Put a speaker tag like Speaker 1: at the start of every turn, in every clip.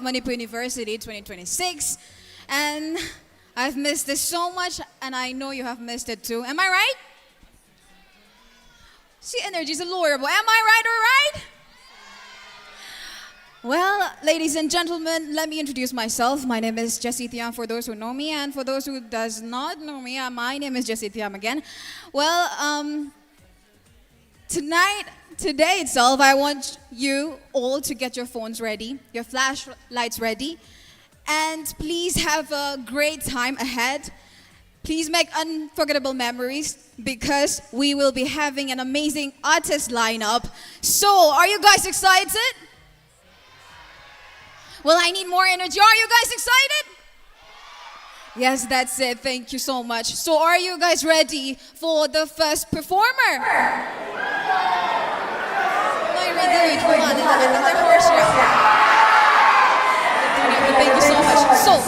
Speaker 1: Manipur University 2026. And I've missed this so much, and I know you have missed it too. Am I right? See, energy is allurable. Am I right or right? Well, ladies and gentlemen, let me introduce myself. My name is Jessie Thiam for those who know me, and for those who does not know me, my name is Jessie Thiam again. Well, today itself, I want you all to get your phones ready, your flashlights ready, and please have a great time ahead. Please make unforgettable memories because we will be having an amazing artist lineup. So, are you guys excited? Well, I need more energy. Are you guys excited? Yes, that's it. Thank you so much. So, are you guys ready for the first performer? Thank you so much. So,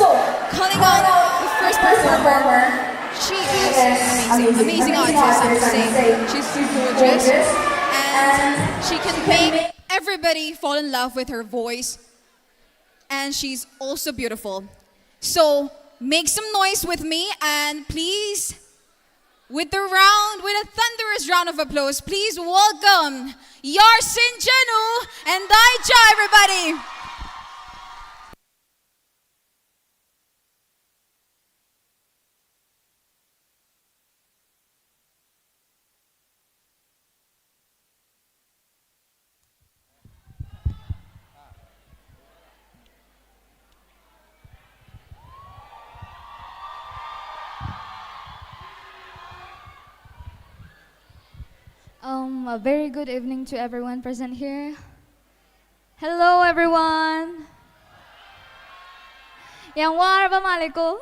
Speaker 1: calling on the first performer. She is amazing artist, I would say. She's gorgeous, and she can make everybody fall in love with her voice. And she's also beautiful. So, make some noise with me, and please, with a thunderous round of applause, please welcome Yarsin Janu and Daija, everybody.
Speaker 2: A very good evening to everyone present here. Hello, everyone. Yang war ba male ko?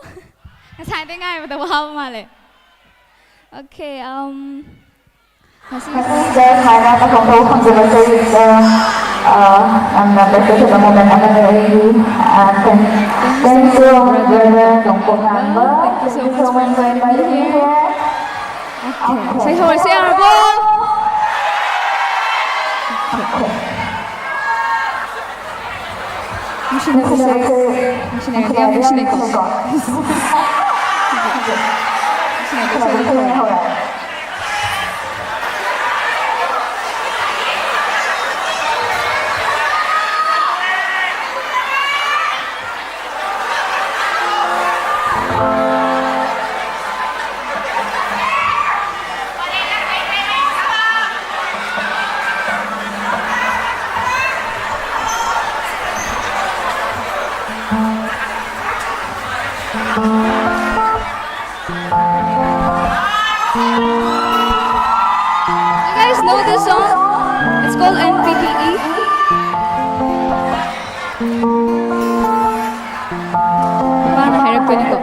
Speaker 2: Sai tiếng Anh mà tao wow male. Okay,
Speaker 3: Masih harap aku tahu bahasa itu berkaitan dengan momen akan terjadi. Thank you, brother. Thank you so much for inviting me here.
Speaker 2: Okay, say hello, say hello. Know this song? It's called NPTE. Mana harap ko nito?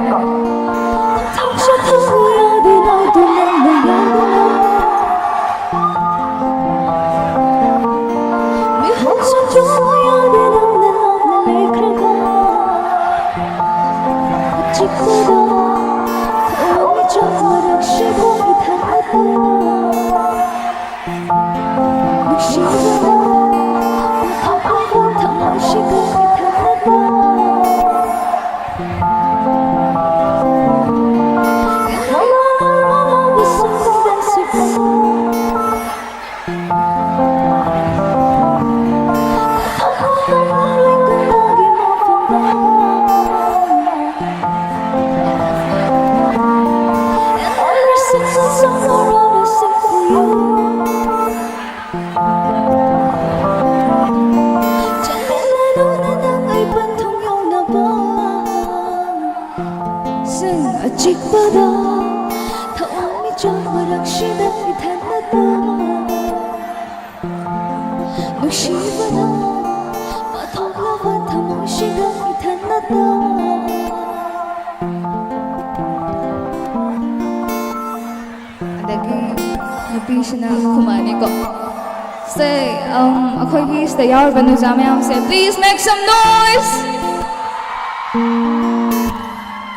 Speaker 2: Say, ako'y stay out when say, please make some noise.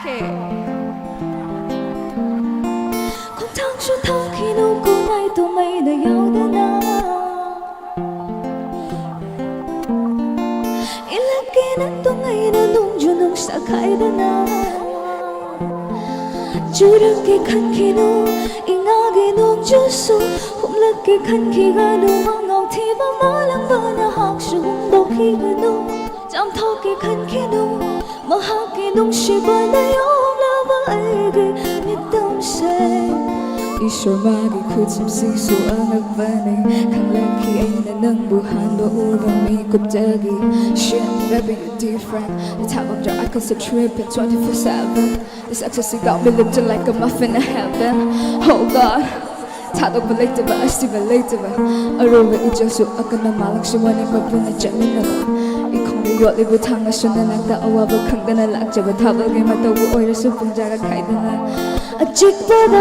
Speaker 2: Okay. Ilagay na ngày nung ju nung sa khai da na chu rang ke khan khi nu inga ge nung ju su hum lak ke khan khi ga nu ngau thi ba ma lang ba na hak su do khi ga nu jam tho ke khan khi nu ma ha ke nung shi ba na yom la ba ai ge mi tam se Ishwar magi khut sim su angak bane khang lang khi ai na nang bu han do ur mi kup jagi shit baby you different the time of your I could sit tripping 24/7 this ecstasy got me lifting like a muffin in heaven oh god 타도 believe I still believe 어려워 이제서 아까나 말랑 시원히 거부나 재밌나 이 공이 요리부 탕가 순난 낙다 어와부 강단을 낙자부 타버게 맞다고 오히려 풍자가 가이드나 아직보다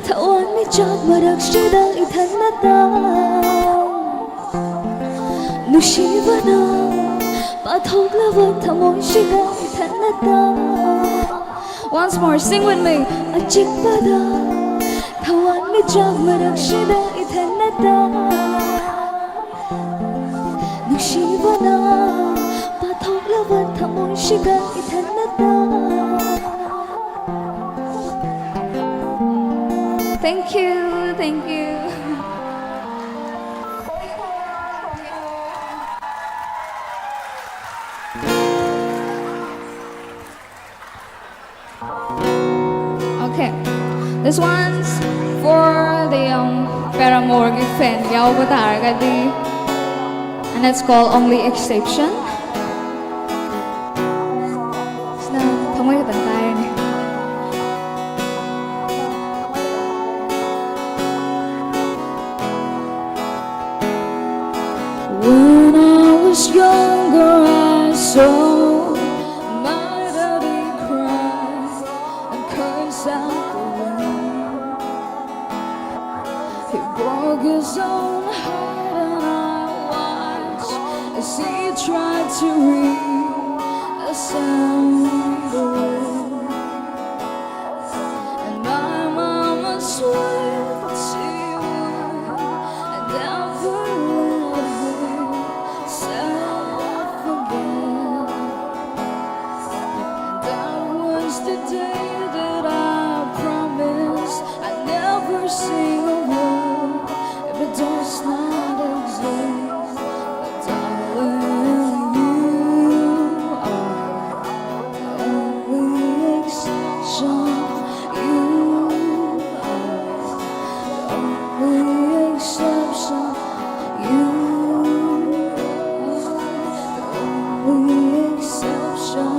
Speaker 2: 타원 미적 머락시다 이탄나다 누시바나 빠톡라버 타몬시가 이탄나다 Once more sing with me 아직보다 타원 미적 머락시다 이탄나다 누시바나 빠톡라버 타몬시가 이탄나다 Thank you, thank you. Okay, this one's for the Paramore fan, and it's called Only Exception. When I was younger, I saw my daddy cry and curse out the wind. He broke his own heart and I watched as he tried to reassemble. And my mama swore that she would never let himself forget. And that was the day that I promised I'd never sing a word if it does not exist. But darling, you are the only exception. You are the only exception. You are the only exception.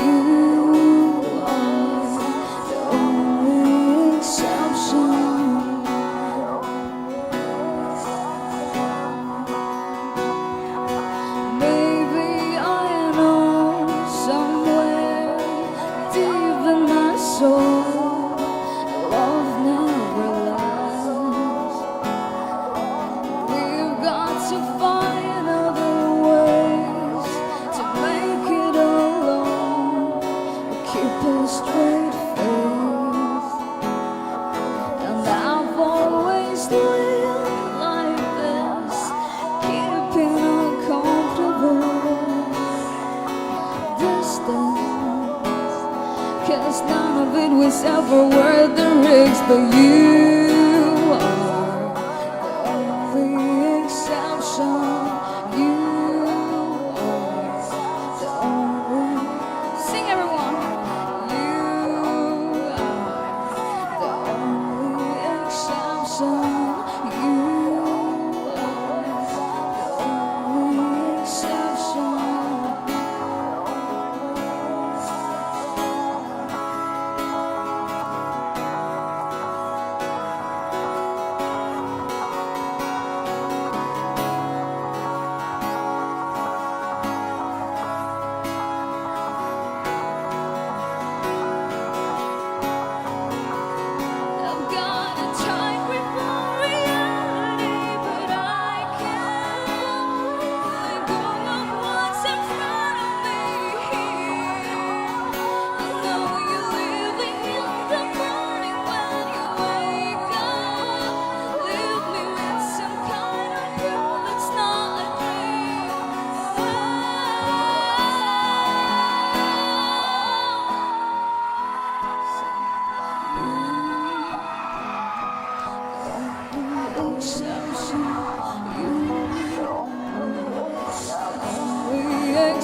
Speaker 2: You are the only exception. Maybe I know somewhere deep in my soul, love never lasts. We've got to find other ways to make it alone, keep a straight face. And I've always lived like this, keeping a comfortable distance. 'Cause none of it was ever worth the risk. But you are the only exception. You are the only. Sing everyone. You are the only exception. You are the only exception.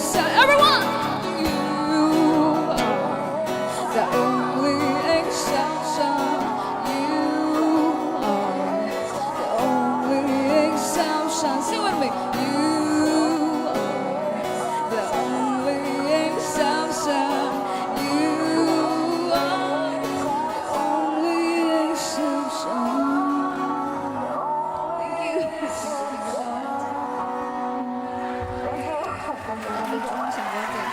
Speaker 2: Everyone, you are the only exception. You are the only exception. Sing with me. You are the only exception. You are the only exception. Thank you.
Speaker 3: Let me drink some water.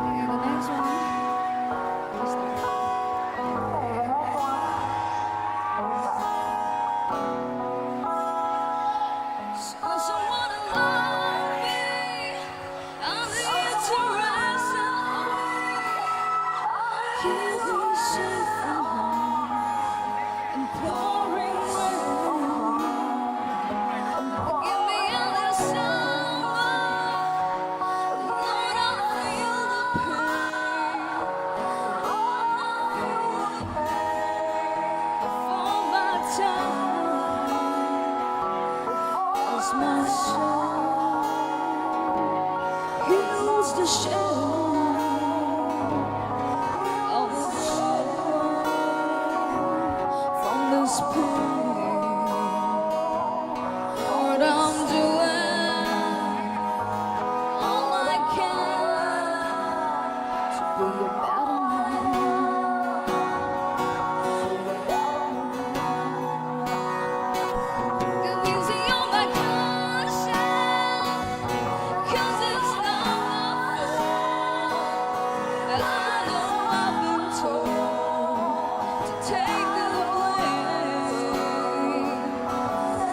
Speaker 2: Okay, the next one. Someone to love me, I'm the interest. Keep me safe from harm and pouring rain. Give me a little summer, Lord, I feel the pain. For my time is my soul, heals the shame of the soul from this pain. Lord, I'm doing all I can to be a better man. Good music on my conscience, 'cause it's not my fault. And I know I've been told to take the blame.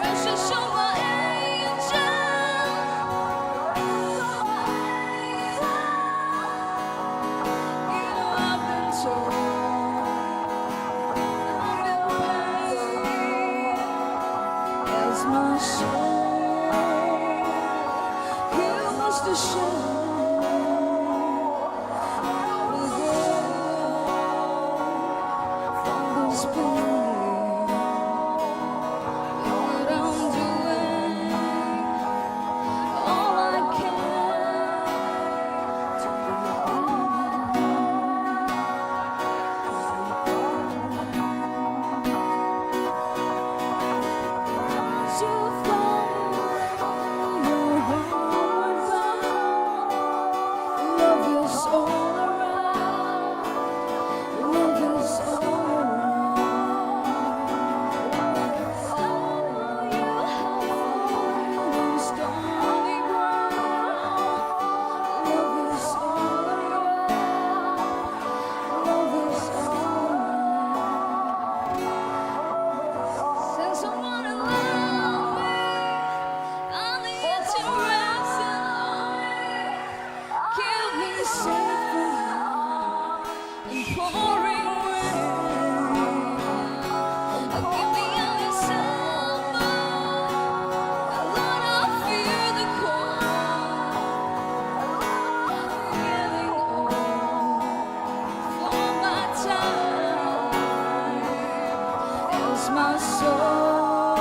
Speaker 2: Precious on my angel, you know I've been told I'm in pain. As my soul heals the shame, I will go from this pain. Lord, I'm doing all I can to be a better man. To follow your homeward bound. Love is all around. Love is all around. Follow you have fallen on stony ground. Love is all around. Love is all around. Send someone to love me. I need to rest alone. Keep me safe from harm and pouring rain. Give me a little summer, Lord, I feel the cold. Getting old for my time as my soul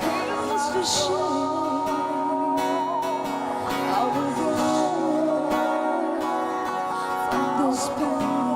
Speaker 2: heals the shame. I will go from this pain.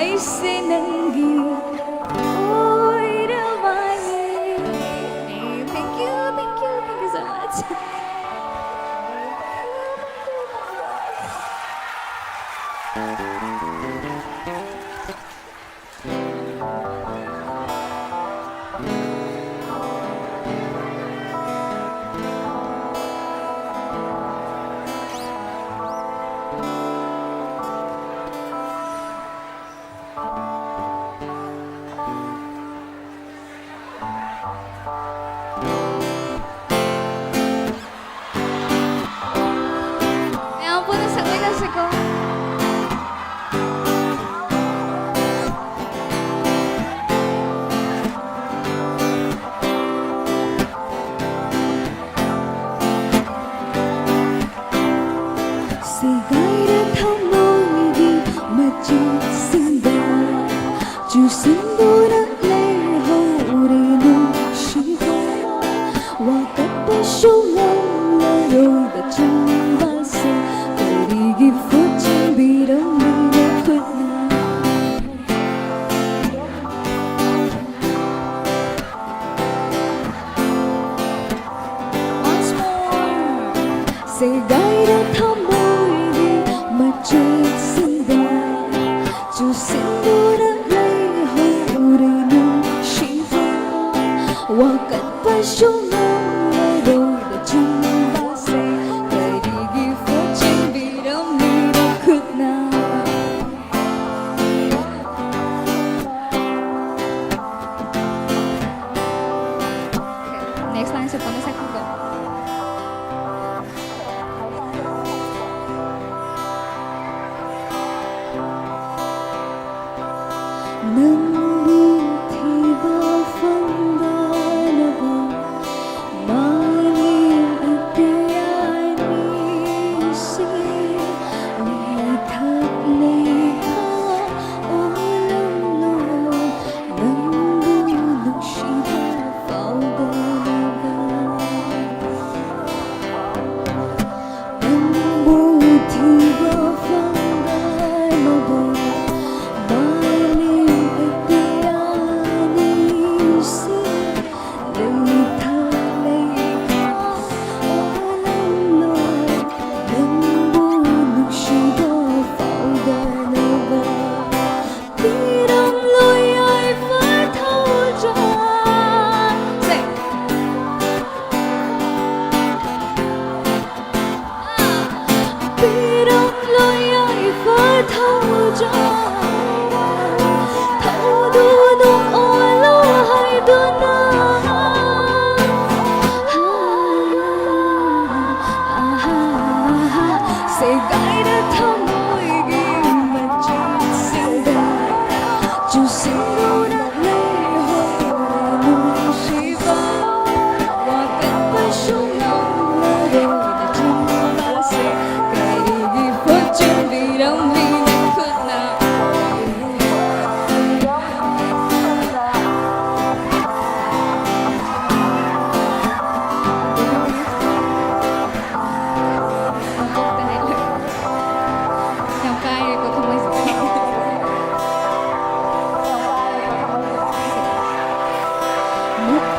Speaker 2: ऐसे नंगी ओइरवानी
Speaker 1: Thank you so much.
Speaker 2: Ayan po, nasa kasi ko. Sigara thamogi majitsinda jusindura leho urinu shiva wakapashungang laroda chambasa karigi fuchin birang nilapatna once more Sigara thamogi majitsinda jusindura leho urinu shiva wakapashungang laroda chambasa karigi fuchin birang nilapatna Next line sa second ko. Nang buti ba fanggalabo maling ipinanisi lihat likha ulang nang bulong siya fanggalabo Nang buti ba fanggalabo maling ipinanisi lihat likha ulang nang bulong siya fanggalabo Tirang loya'y phải thâu dọn Say Tirang loya'y phải thâu dọn Thâu dunong olo hay dunang Sigara thamogi majitsinda jusindura leho urinu shiva wakapashungang laroda chambasa karigi fuchin birang nilapatna Yang kaya ko tumayo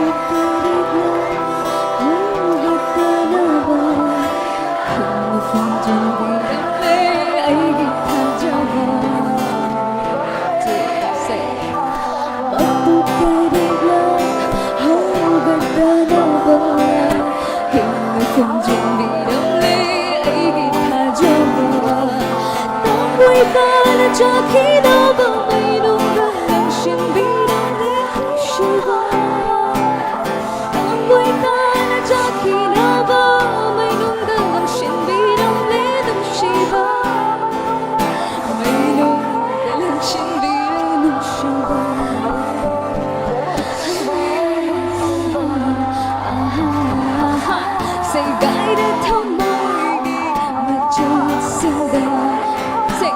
Speaker 2: Napaparinig hanggat ka na ba? Kung nafandiyan bilang ay gitadya ba? Napaparinig hanggat ka na ba? Kung nafandiyan bilang ay gitadya ba? Nanggoy ka na jaki na ba? May nunggang lang siyang bilang lehong shiva Nanggoy ka na jaki na ba? May nunggang lang siyang bilang lehong shiva May nunggang lang siyang bilang shiva Sigara thamogi majitsinda Say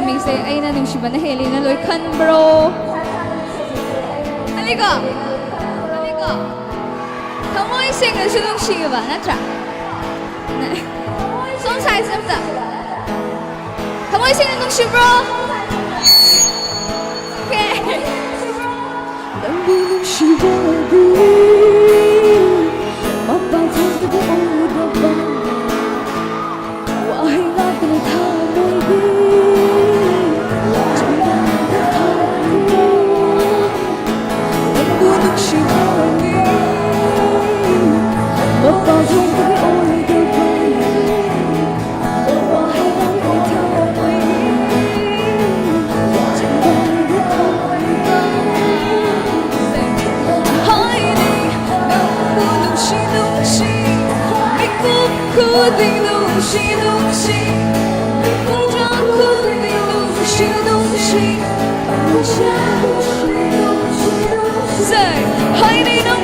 Speaker 2: ꯃꯤꯁꯦ ꯑꯩꯅ ꯅꯨꯡꯁꯤꯕꯅ ꯍꯦꯜꯂꯤꯅ ꯂꯣꯏ ꯈꯟꯕ꯭ꯔꯣ? halika halika ꯊꯃꯣꯏ ꯁꯦꯡꯅꯁꯨ ꯅꯨꯡꯁꯤꯕ ꯅꯠꯇ꯭ꯔꯥ? ꯁꯣꯝ size ꯑꯝꯇ ꯊꯃꯣꯏ ꯁꯦꯡꯅ ꯅꯨꯡꯁꯤꯕ꯭ꯔꯣ? ꯅꯪꯕꯨ ꯅꯨꯡꯁꯤꯕꯗꯤ ꯃꯄꯥꯟ ꯊꯣꯛꯇꯕ ꯑꯣꯏꯗꯕ 와해 같은 탐욕이 정말로 타오르네 너무 눈치보니 너와 정답이 오늘도 와해 같은 탐욕이 정말로 타오르네 하이니 너무 눈치 믿고 그대 눈치 Say, hiding on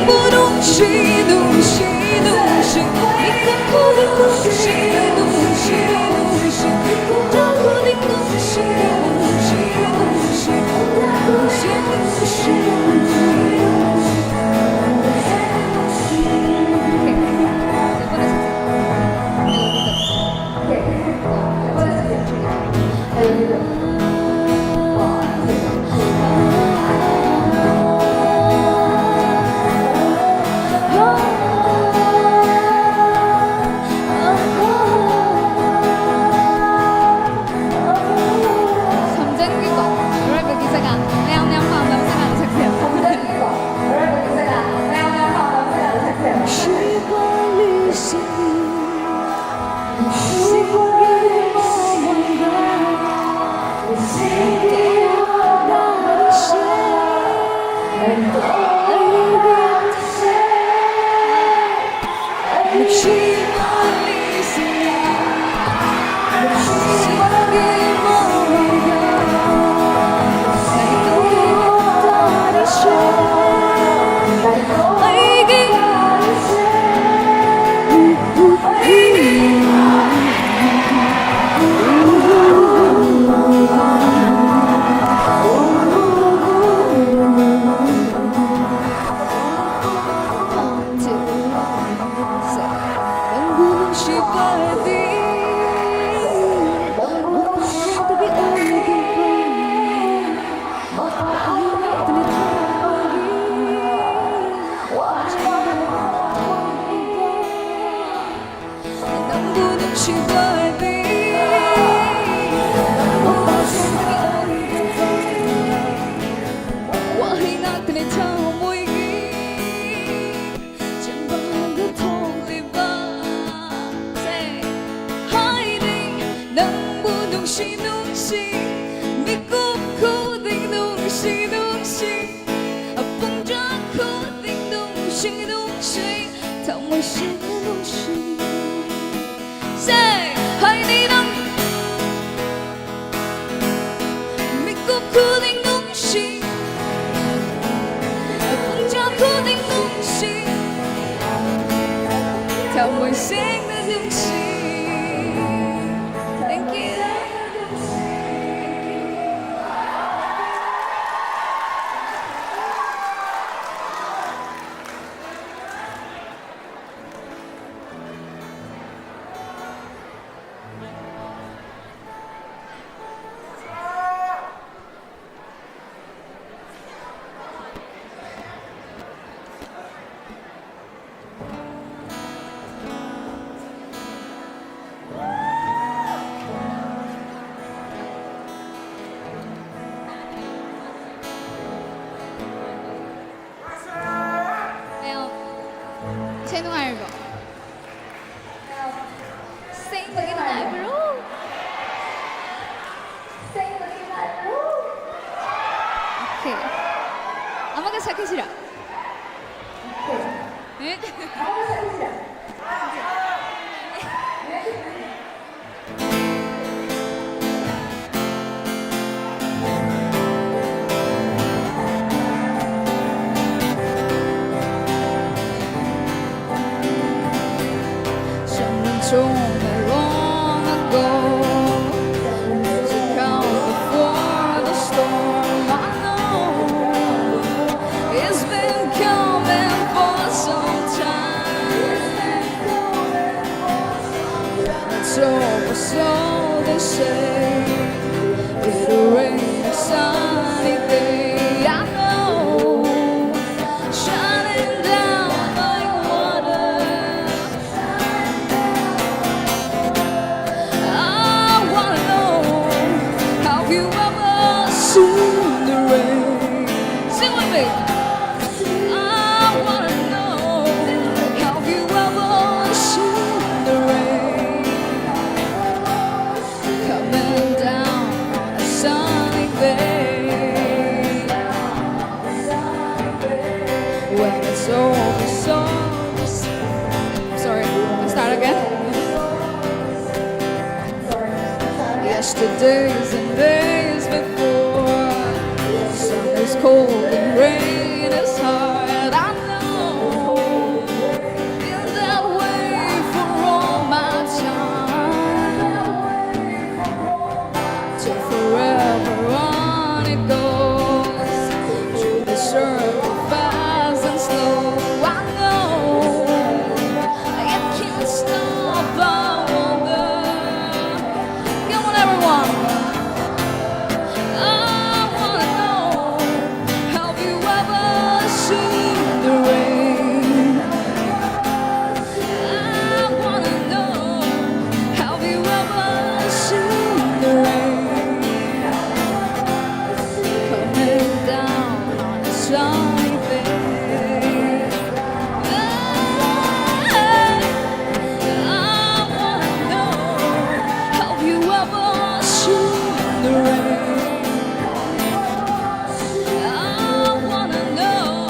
Speaker 2: 눈치 믿고 그대 눈치 Say, hiding on 믿고 그대 눈치 혼자 그대 눈치 탐을 씹는 눈치 Thank you. 채널 알고 Sing the night bro Sing the night bro 오케이 아마가 시작해시라 오케이 네? 아마가 시작해시라 So long ago, music out all the same. It'll rain a sunny day, I know, shining down like water. I wanna know, have you ever seen the rain? Sing with me. I wanna know, have you ever seen the rain coming down on a sunny day? When it's over, sorry, let's start again. Yesterdays and days before, sun is cold and rain is hard. I know, feel that way for all my time, till forever on it goes, through the circle fast and slow. I know, it can't stop, I wonder. Come on everyone. I wanna know, have you ever seen the rain? I wanna know, have you ever seen the rain coming down on a sunny day? I wanna know, have you ever seen the rain? I wanna know,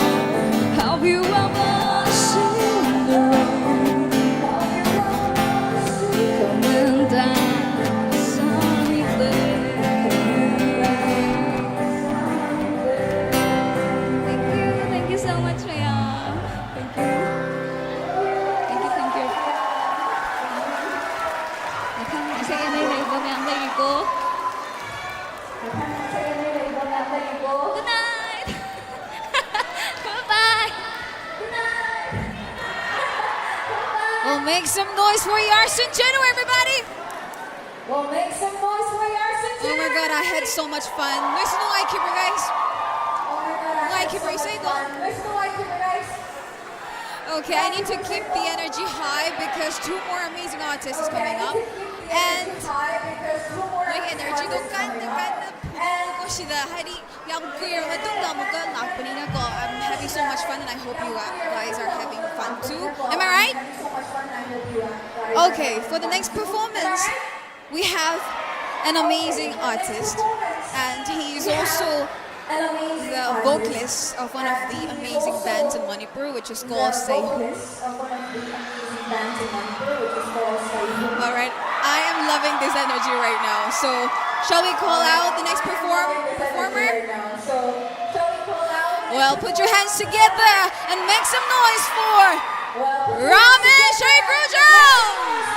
Speaker 2: have you ever seen the rain coming down on a sunny day? Thank you so much, Maya. Thank you. Saya ini lagu yang bagiku. Good night. Bye-bye. Good night.
Speaker 1: We'll make some noise for Yarson Jenu, everybody!
Speaker 3: We'll make some noise for Yarson.
Speaker 1: Oh my god, I had so much fun. There's no eye keeper, guys.
Speaker 3: Oh my god,
Speaker 1: Like it, say no.
Speaker 3: There's no like it, guys.
Speaker 1: Okay, I need to keep the energy high because two more amazing artists is coming up. And like energy 도 곳이다 하리 양구의 활동도 나쁘니까 I'm having so much fun and I hope you guys are having fun too. Am I right? Okay, for the next performance we have an amazing artist and he is also the vocalist of one of the amazing bands in Manipur, which is called Say Who. Alright, I am loving this energy right now. So, shall we call out the next performer? Well, put your hands together and make some noise for Ramesh Jones!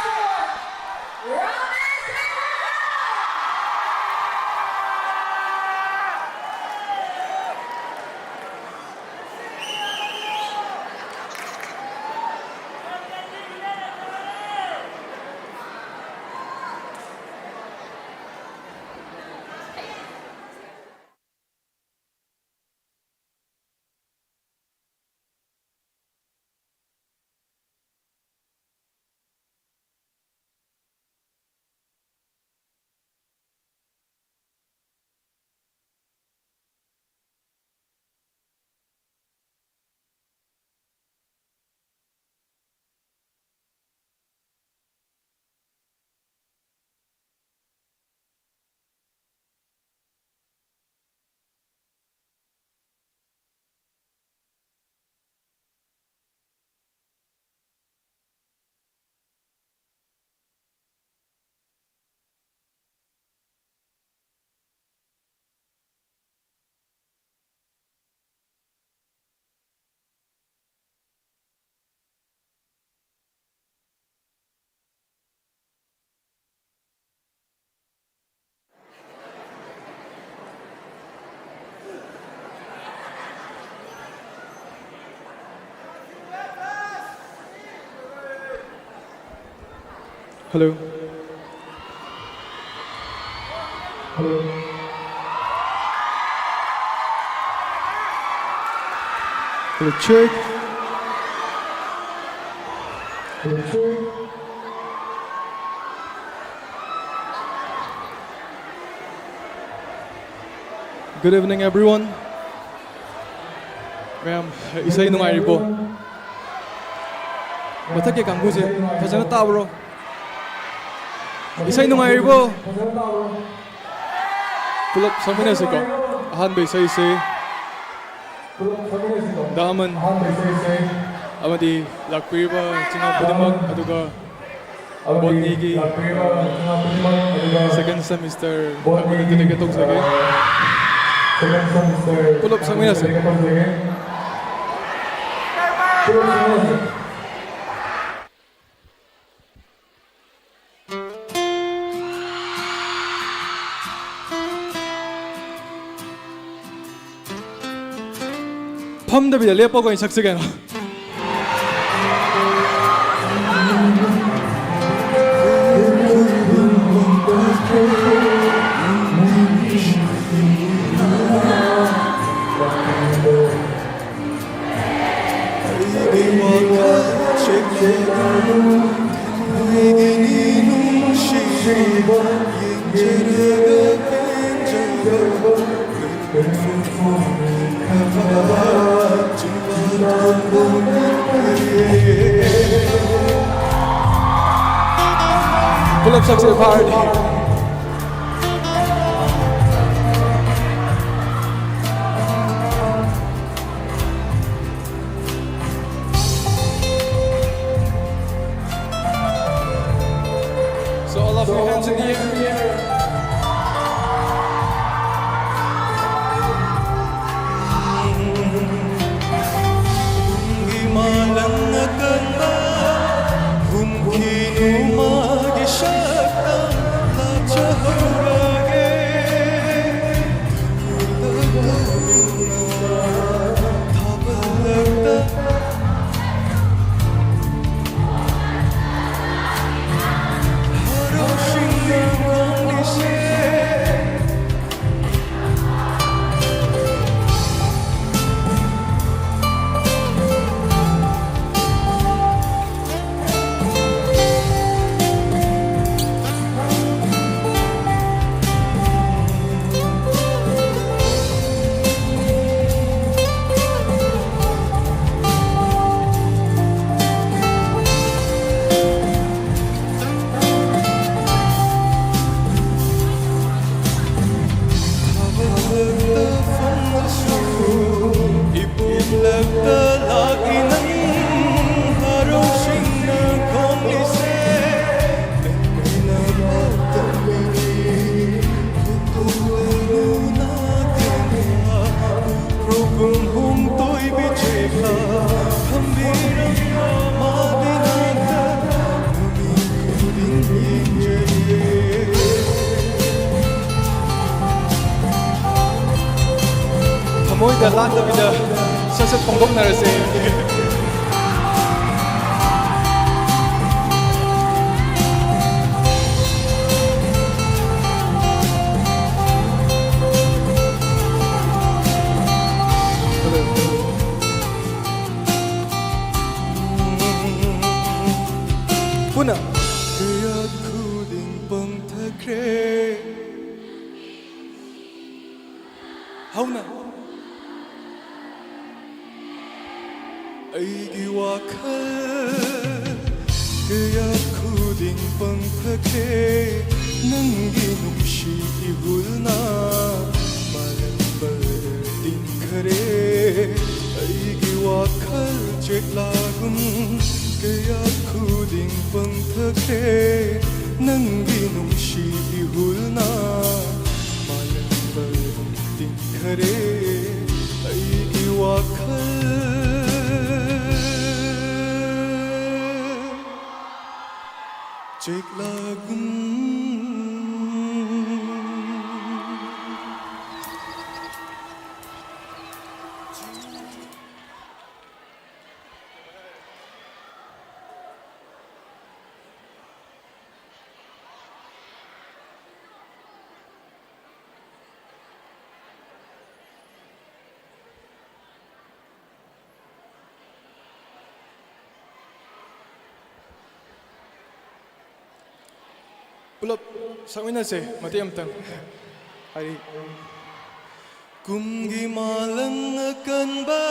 Speaker 4: Hello. Hello, check. Good evening, everyone. Ma'am, isay nungairibo. Mathakki kanguse fajana tabro. Isay nungairibo. Pulap saminase ko. Ahanba isay se. Daman. Amadi lakpiriba chingam pudimag aduga botnigi second semester amadi diligatog sage. Pulap saminase. 펌답이다 레퍼거인 saksagan. Pull up success party. So all of your hands in the air. Moida landa vida sasat ponggok narase. Puna. Kayat kuding pang thakre. Hauna. Aigi wakal kaya kuding pangthake nangi numshi ihulna malambal din khare aigi wakal cheklagun kaya kuding pangthake nangi numshi ihulna malambal din khare aigi wakal Cek lagun Pulap sakminase mati amtang. Hari kumgi malang akan ba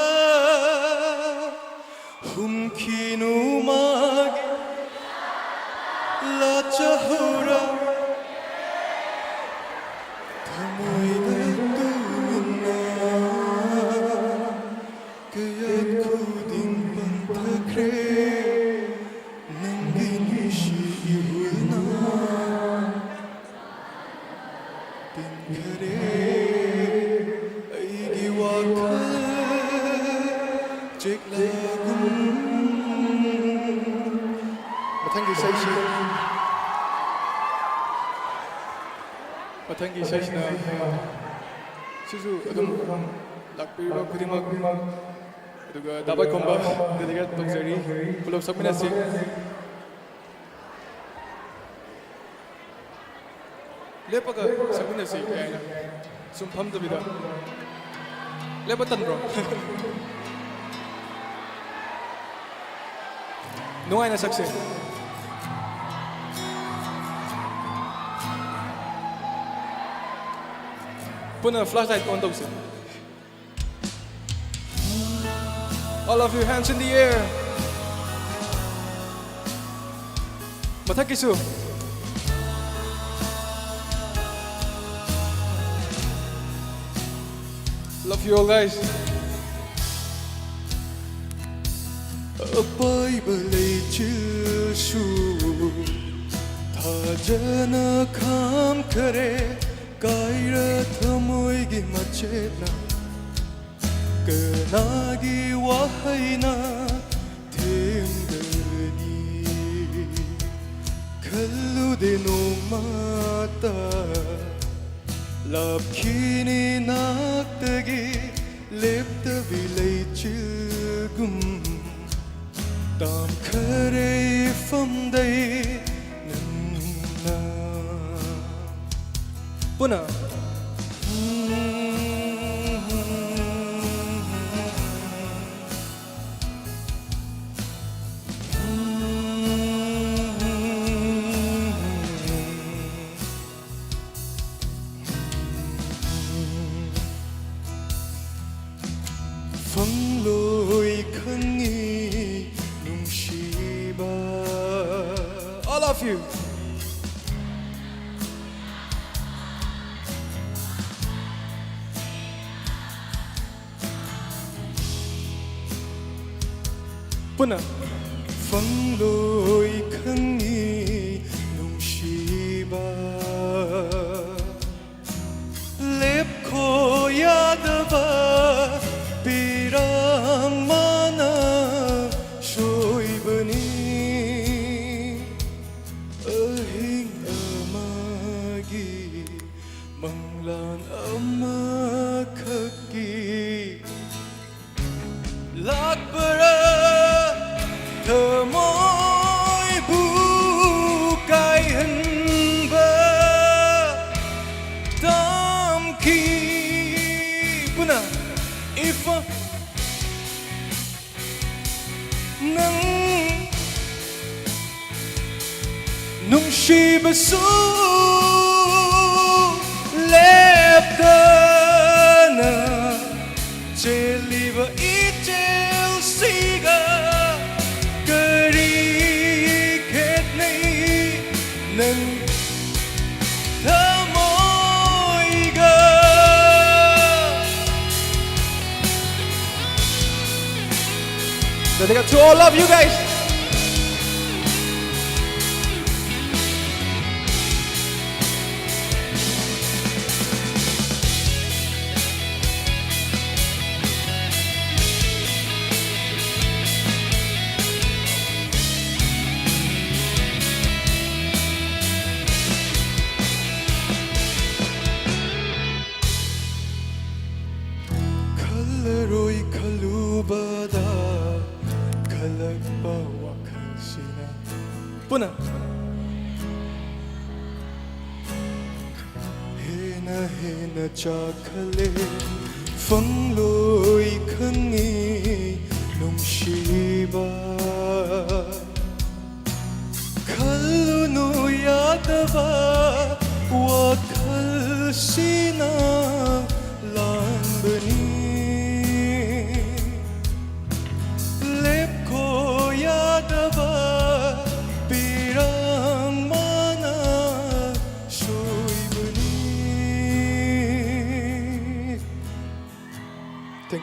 Speaker 4: humkinu mag la chahura thamoy na tumina kayat kuding pantakre nangginishi iwina tingkare aigi wakal jek lagum mathangi saishi mathangi saisi na sisu adum lakpiriba khudimak aduga dabai komba dedigat tokjari pulap sakminasi lepaga sakminasi kaina sum phamdabida lebatan bro nungai na sakse puna flashlight on tawse all of your hands in the air mathakisu love you all guys apai balai chilshu thajana kham kare kaira thamoi gi machena kanagi wahaina themgani khallu deno mata labkhini naktagi lepta vilai chilgum tam khare famdai nanna puna fangloi khangi nungshiba all of you puna fangloi khangi nungshiba lep kho yadaba pirang mana shoibani ahing amagi manglan amakhaki lakbara thamoy bukai hanba tamki puna ifa nang nungshibasu leptana cheliba ichel siga kari khetnai nang thamoiga dedicated to all of you guys. Kallaroi kalubada kalakpa wakalsina puna hena hena chakhale fangloi khangi nungshiba khalunu yadaba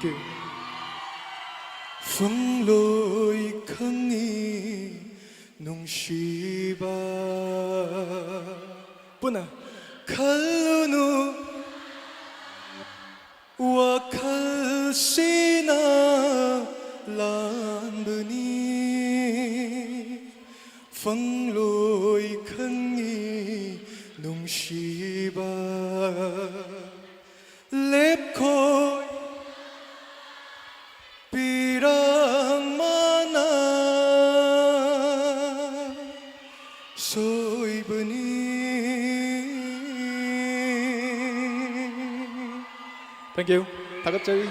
Speaker 4: you. Phong lối khăng nghi nung shiba Puna Kalunu Wa kalsina Lambani Phong lối khăng nghi nung shiba Lep khôi Pirang mana soy bani. Thank you. 다 같이.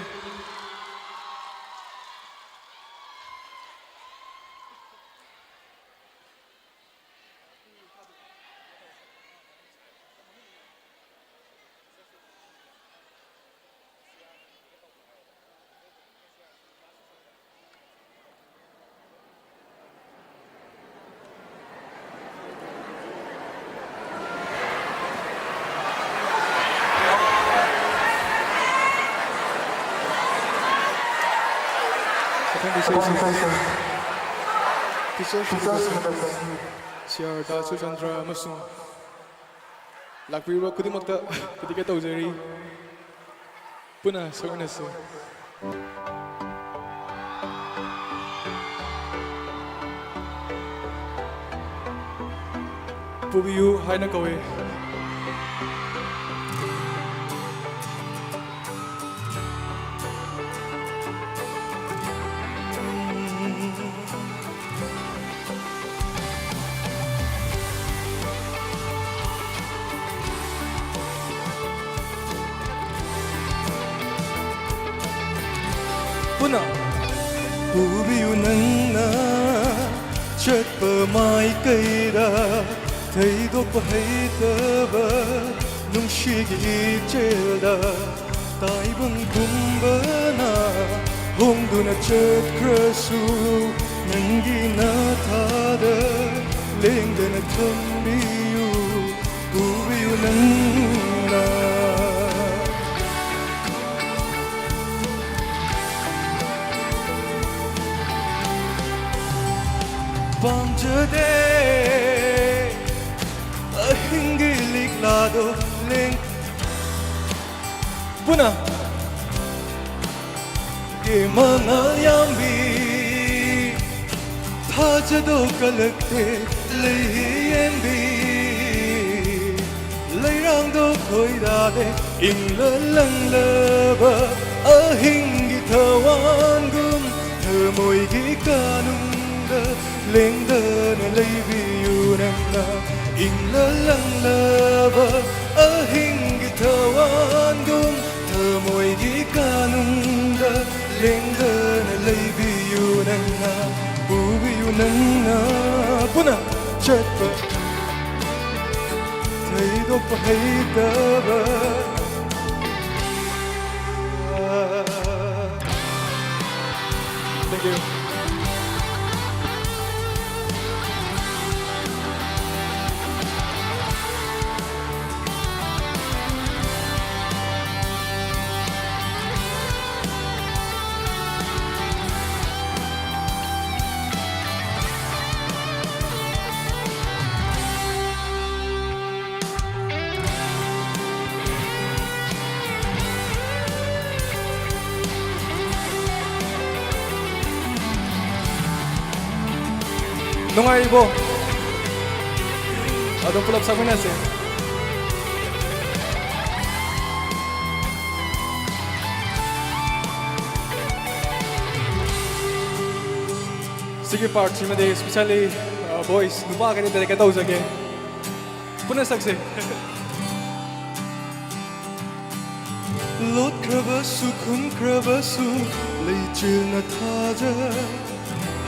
Speaker 4: Siar da Sujandra amasung lakbiro kudimagta kudige tawjari puna sagnase pubiyu haina kawe Puna Pubiyu nangna Chatpa mai kaira Thai dokpa haitaba Nungshigi chelda Tai bang kumbana Hongduna chatkrasu Nangi na thada Lengdana thambiyu Pubiyu nangna Pamjade ahingilik lado link Puna Ke mangal yambi Thajado kalakte lehiyembi Leirang do koidade ingla lang laba Ahingi thawangum Thamoigi kanung Lengda na laybiyu nangna Ingla lang laba Ahingi tawandum Tamoy gikanunda Lengda na laybiyu nangna Bubiyu nangna Puna chatpa Taydo pa haydaba Thank you. Nungaibo Adong pulap sa kunas eh Sige part simade especially boys nupa ka nila ka daw sage Puna sakse Lot krabasu kun krabasu Leichil na thaja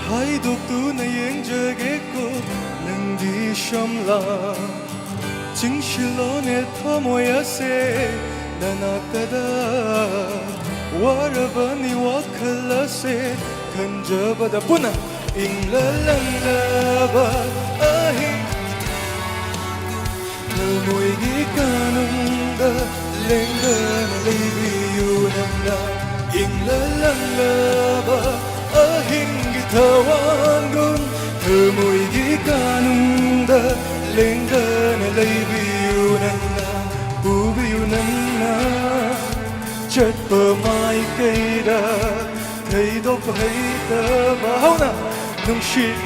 Speaker 4: Hai doktu na yang jageko nangdi shamla Chingshilo ne thamoya se nanakada Warabani wakala se kanjabada Puna ingla langaba ahi Thamoigi kanunda lengda na leibiyu nangna inglalangaba ahinggi tawangun Thermoigi kanunda lengdana laybiyunanna ubiyunanna Chatpa mai kaida Thaydok haitaba hauna nungshit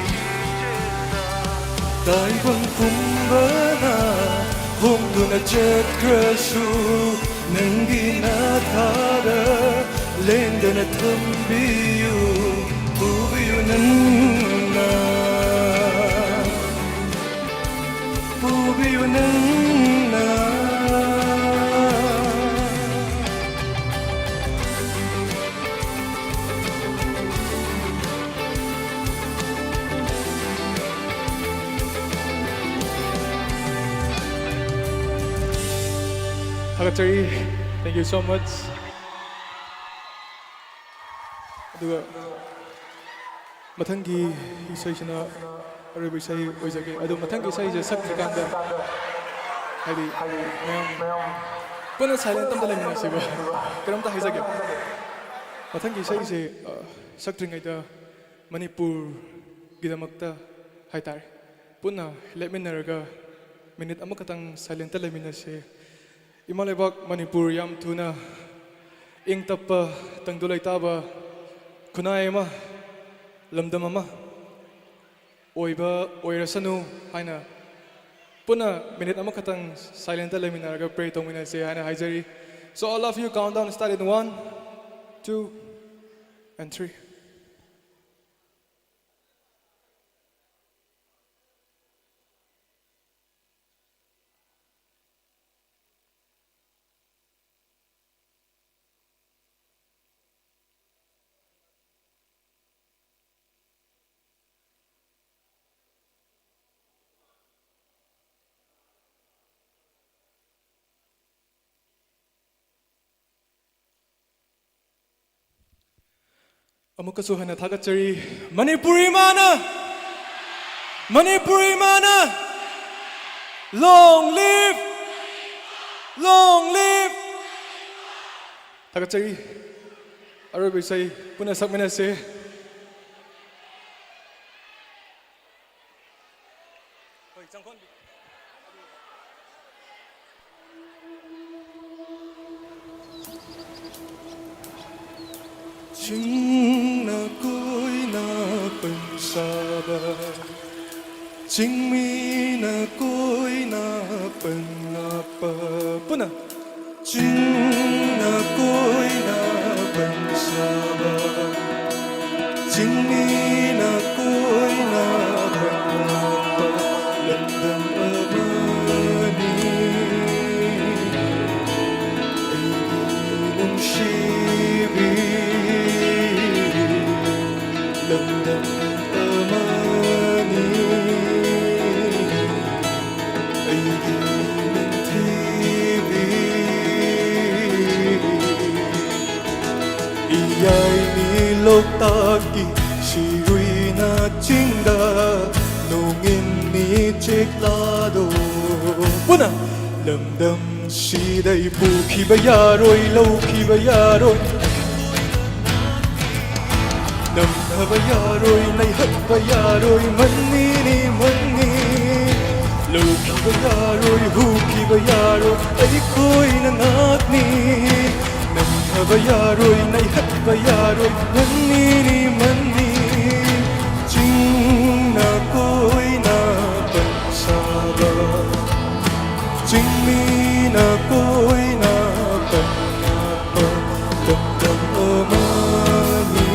Speaker 4: Dai bang kumbana Humduna chatkrasu Nangi na thada Lendana thambiyu Bubiyu nanna Bubiyu nanna Hakatari, thank you so much. Aduga mathangi isai sina arabi isai oijage adu mathangi isai je sakti kanda hadi mayam puna silent tam dalam na siba karam ta haijage mathangi isai je sakti ngai da manipur gidamakta haitar puna leminaraga minute amakatang silent lamina se Imalebak Manipur yam tuna ing tappa tangdulay taba kunay ma lamdam ama oiba oirasanu haina puna minute amakatang silent laminaraga pray tongina se haina haijari so all of you count down start in 1 2 and 3 Amukasu hana thagachari Manipuri mana long live thagachari arabi sai puna sakmena se Ching na koi na pansaba Ching mi na koi na panapa Puna Ching na koi na pansaba Ching mi na koi na panapa Landam amani Aigilong shibi Landam amani Aigilong TV Iyay nilog taki Siyo'y natsinda Nungin ni Chiklado Puna! Landam siday puki bayaroy Lauki bayaroy Nam bayaroy Naihat bayaroy Mani ni mani Lauki bayaroy Huki bayaroy Ay ko'y nangagni Nam bayaroy Naihat bayaroy Mani ni mani Ching na ko'y napansaba Ching mi na ko'y napanapa Damdam amani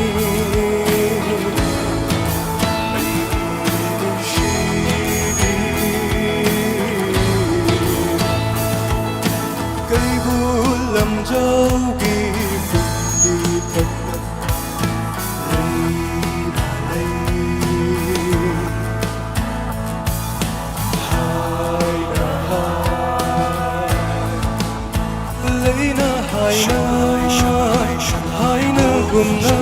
Speaker 4: Aigilong shibi Kay bulam jawgi Fundi tagna Haina gumna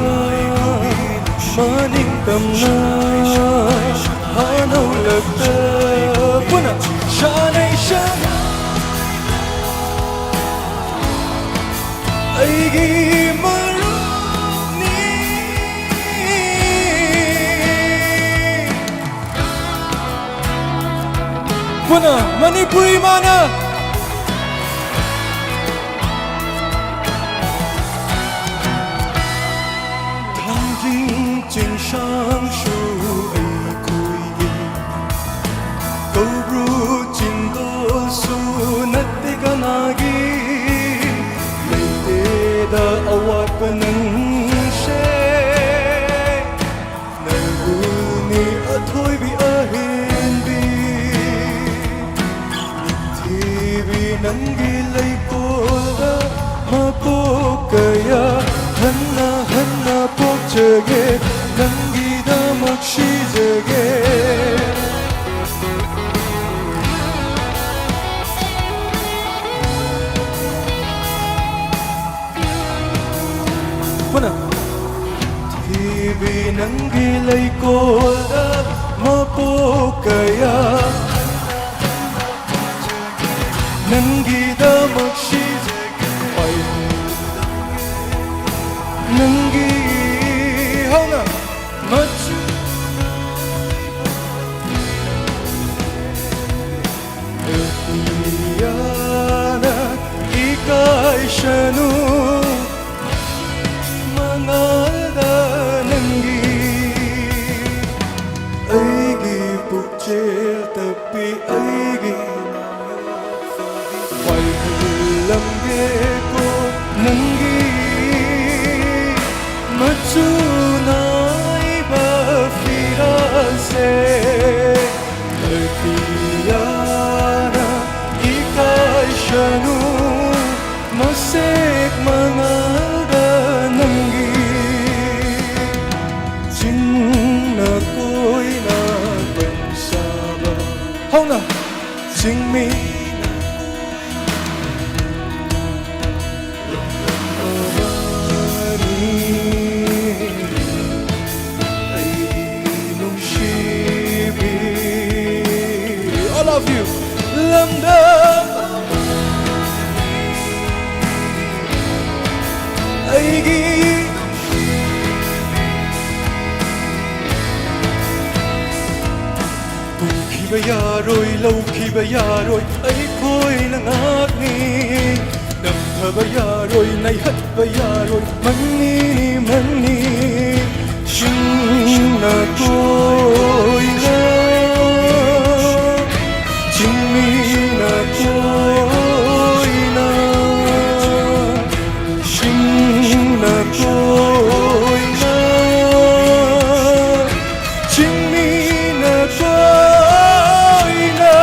Speaker 4: Maning tamna Hanaw lagta Puna Shanay siya Ay gimaroon Puna Manipuri mana Thang jing jing shang shu ai kui ye Câu ru jing do su natte ganagi Leite da awat panang she Naguni athoy bi ahin bi Nangi lay kola mapokaya hanna hanna pokjage nangi da makshi jage Puna TV nangi lay kola mapokaya Nangi da makshi jage Nangi hauna machu Yana ikai shanu Manada nangi Aigi pukchel tapi aigi Lamge ko nangi machu nai ba firase Artiyana ikai shanu masek manada nangi Jingna koi na pansaba Hauna jingmi All of you, Lambda. Aigi, Buki bayaroi, lauki bayaroi, ay koi nangagni. Namha bayaroi, naihat bayaroi, mani mani. Shing na koi na. Jingmina koina Shingna koina Jingmina koina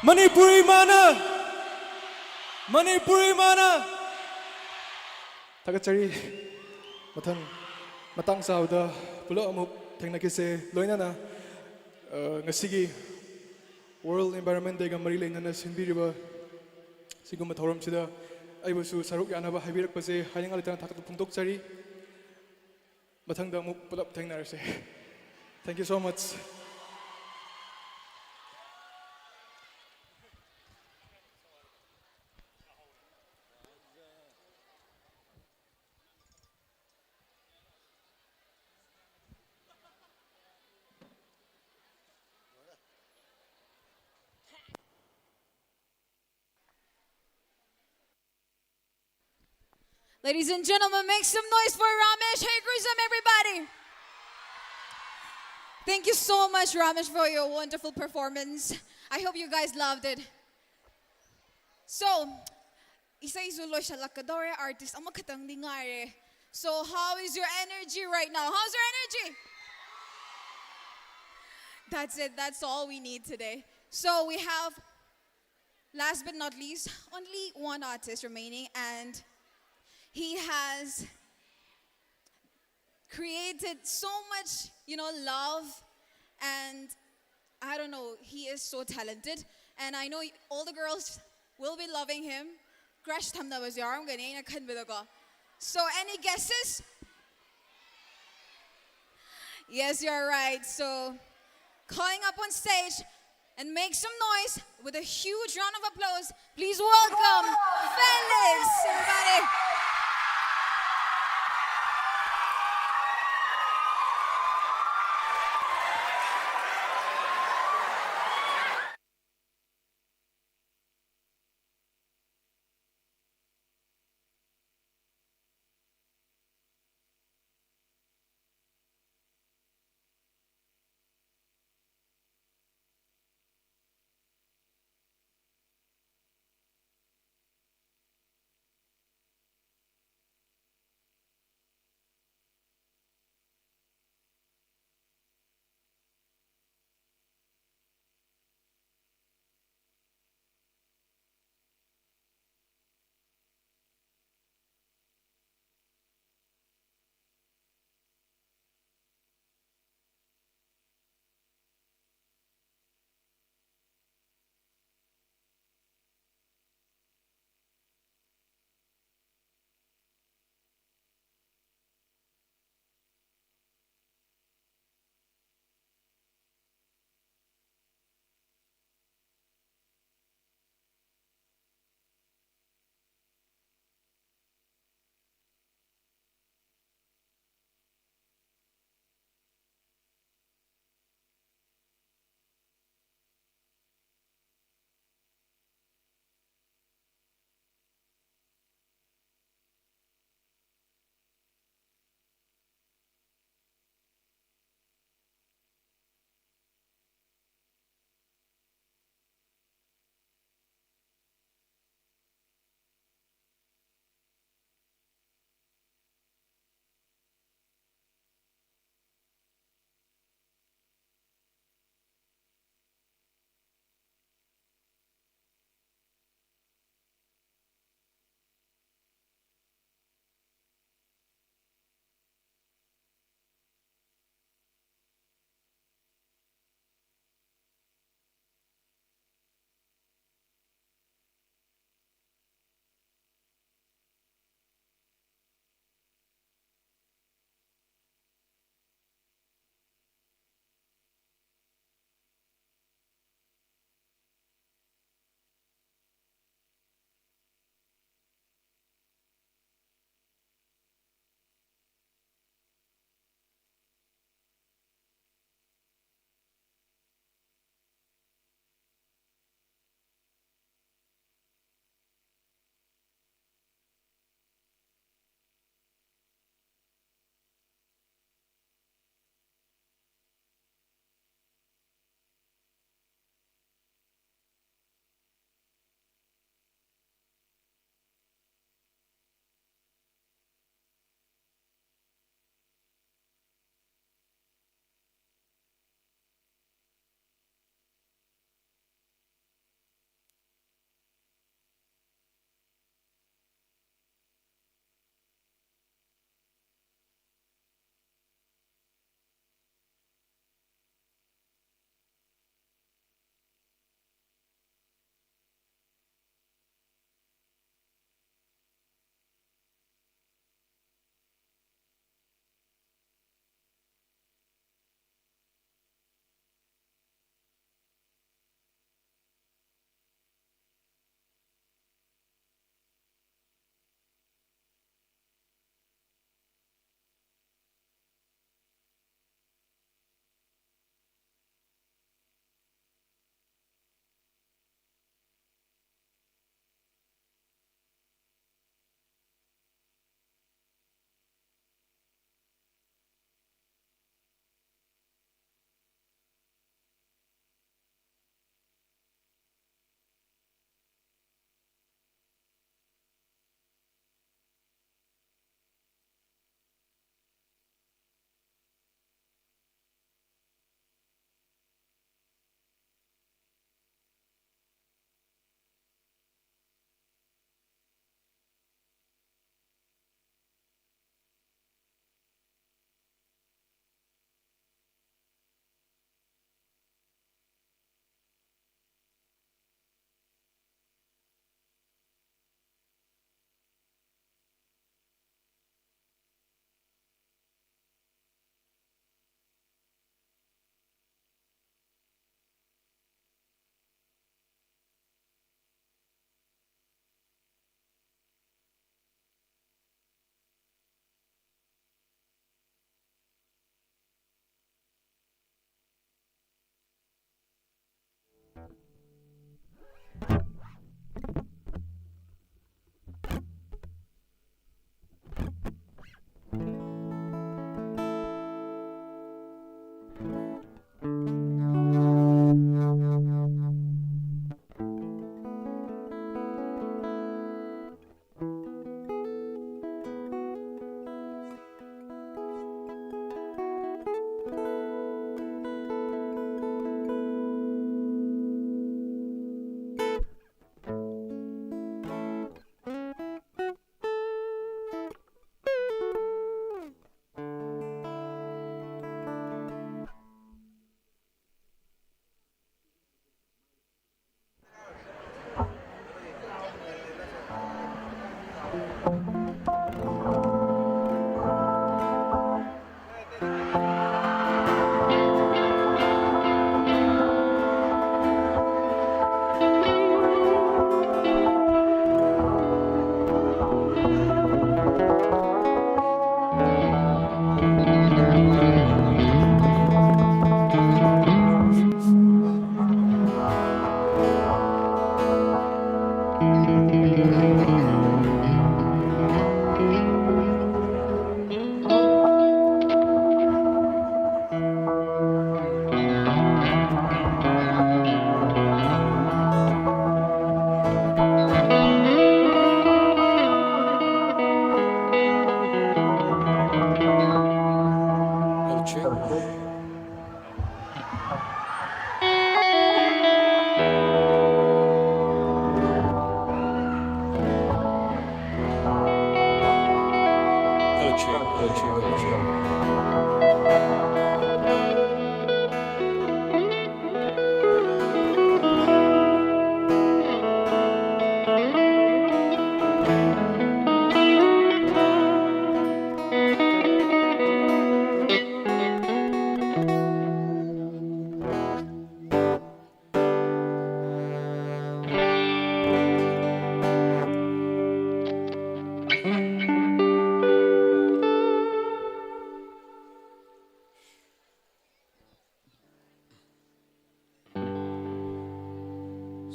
Speaker 4: Manipuri mana Manipuri mana Tagachari matang sauda pulo amuk thengnakise loinana ngasigi World Environment Day ga mari leinana sinbiriba siguma thoram sida aibusu saruk yanaba haibirak pase hayangal tana thakatu pungtok chari mathangda muk pulap thengnarase Thank you so much
Speaker 1: Ladies and gentlemen, make some noise for Ramesh. Hey, Grisam, everybody. Thank you so much, Ramesh, for your wonderful performance. I hope you guys loved it. So, isa-isulo siya lakadore artist. Ang makatang dingare. So, how is your energy right now? How's your energy? That's it. That's all we need today. So, we have, last but not least, only one artist remaining, and he has created so much, love, and I don't know, he is so talented, and I know all the girls will be loving him. Crush tham na was yarm ganyan na kanbida ko. So any guesses? Yes, you're right. So calling up on stage and make some noise with a huge round of applause. Please welcome Felix, everybody.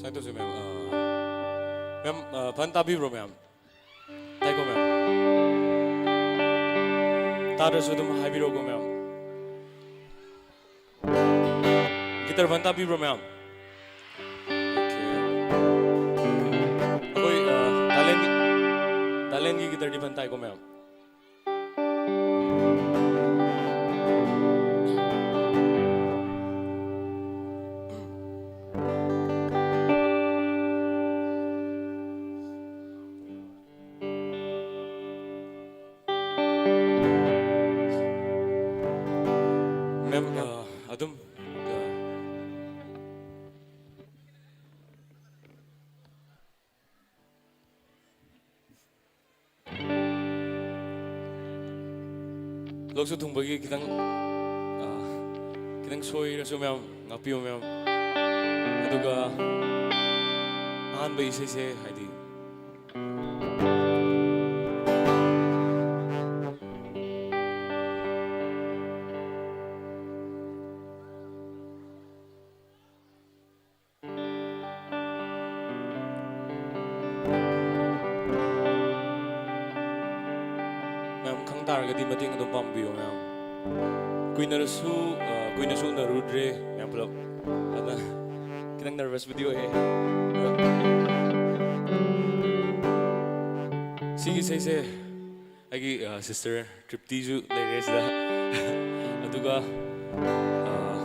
Speaker 5: Sai to ma'am. Ma'am, banta bi bro ma'am. Tai ko ma'am. Tar su dum hai bi ro ko ma'am. Guitar banta bi bro ma'am. Okay. Koi talent ki guitar di bantai ko ma'am. Ma'am, adum lok su thung bagi kitang soi ra su ma'am ngapiyo ma'am aduga ahan bai se haidi ma'am khang tar ga di mating adum pambiyo ma'am kuina su na rudre ma'am plok ada kitang nervous video sige se agi sister Tripti ju lere sida aduga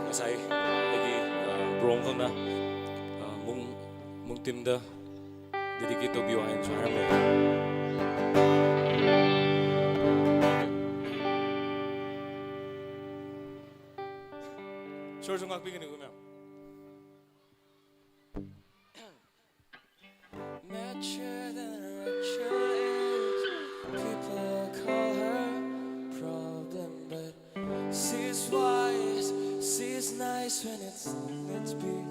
Speaker 5: ngasai agi brong khang na mung tim da dedicate to biyo ain chara me Sure, sungak bigin ko ma'am. Mature than a rupture is. People call her problem, but she's wise. She's nice when it's big.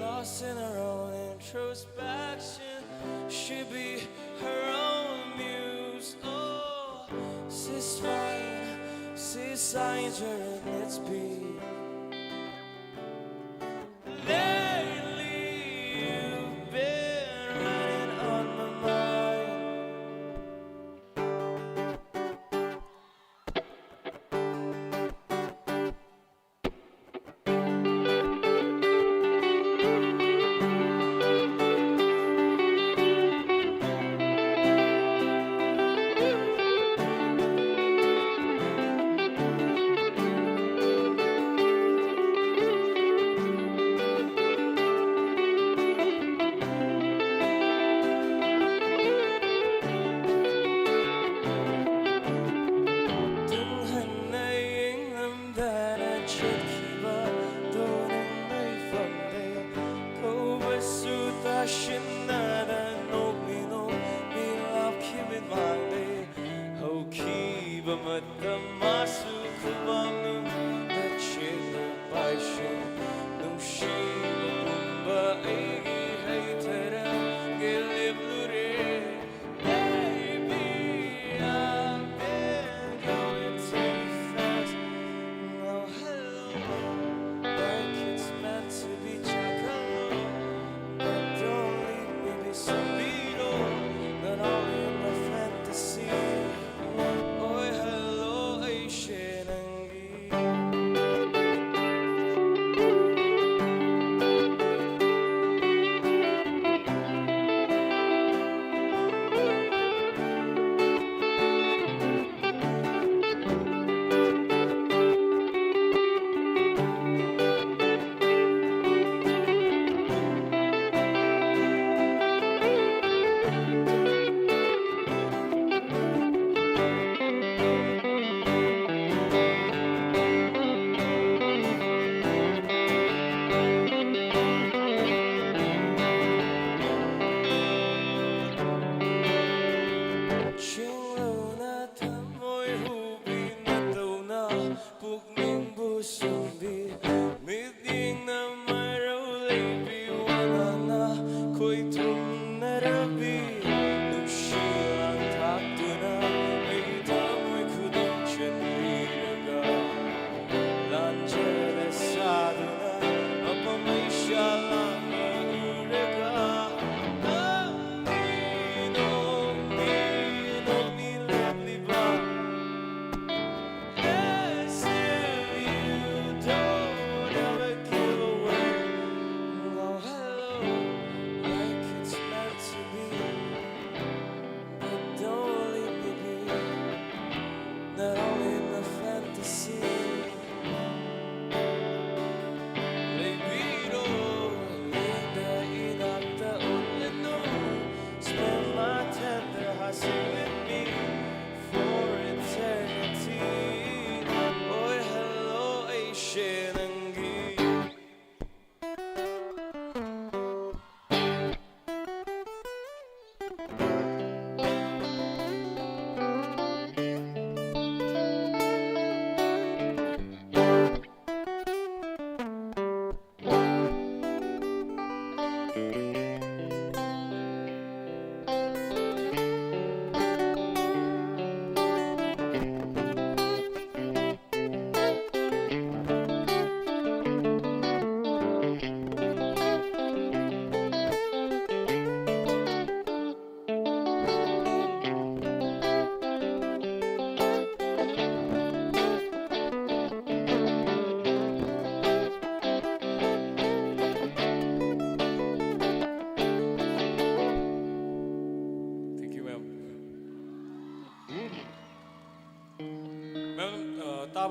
Speaker 5: Lost in her own introspection, she be her own muse. Oh, she's fine. She's signs her in its beat. Lately you've been running on my mind. But the MUSU kubam that shit the passion no she bumba egi haitera gelib lure baby I've been going too fast now hello like it's meant to be chocolate but don't leave me be so beetle not only in my fantasy.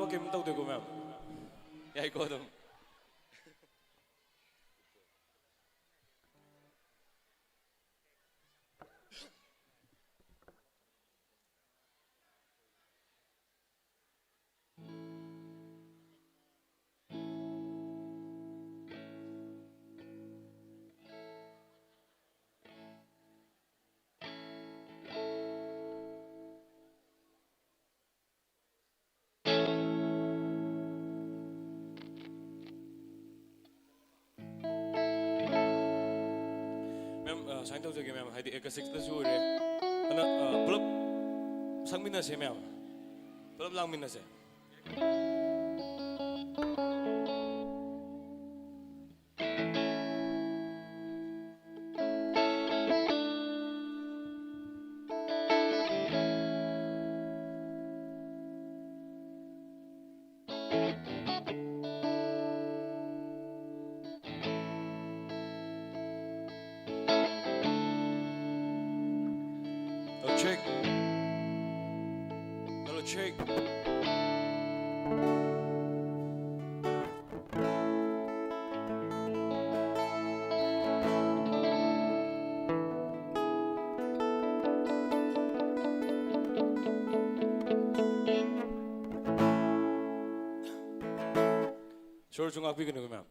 Speaker 5: 나가도 게임 또 되고 면. 야 이거 좀. Sáng tạo cho ma'am, hay di ekasik ta sure. Ano, pelap sang minas ya ma'am. Pelap lang minas ya. Check. Hello, check. 서울 중학교 그러면.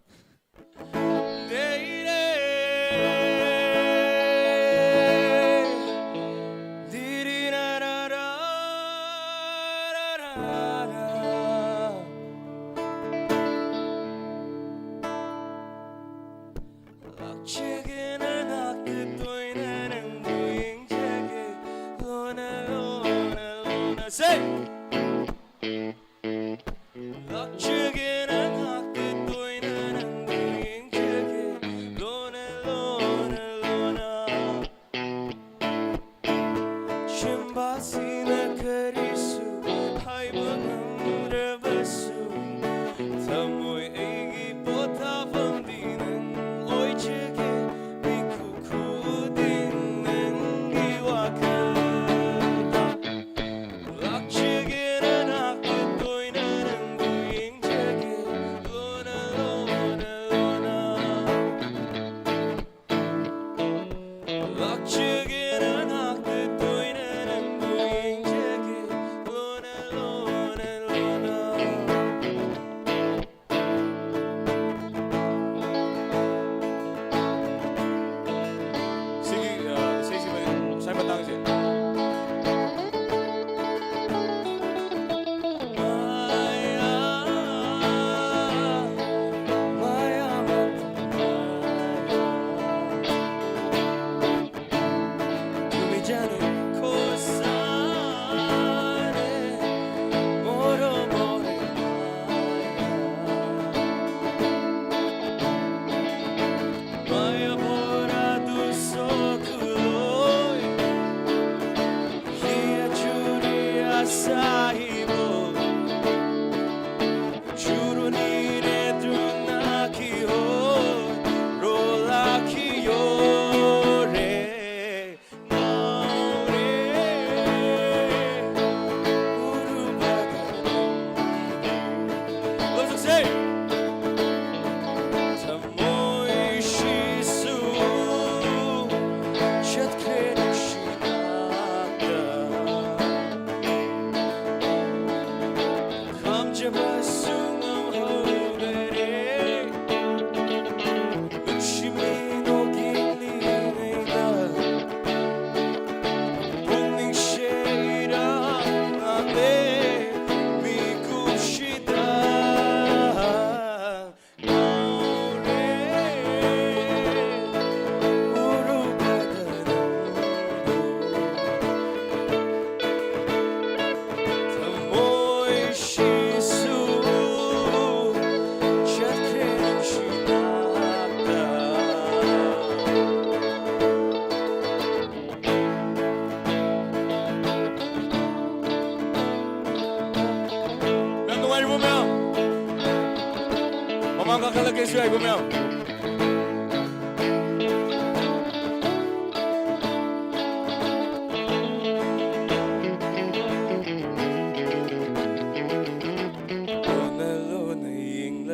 Speaker 5: Kakak suai gumel.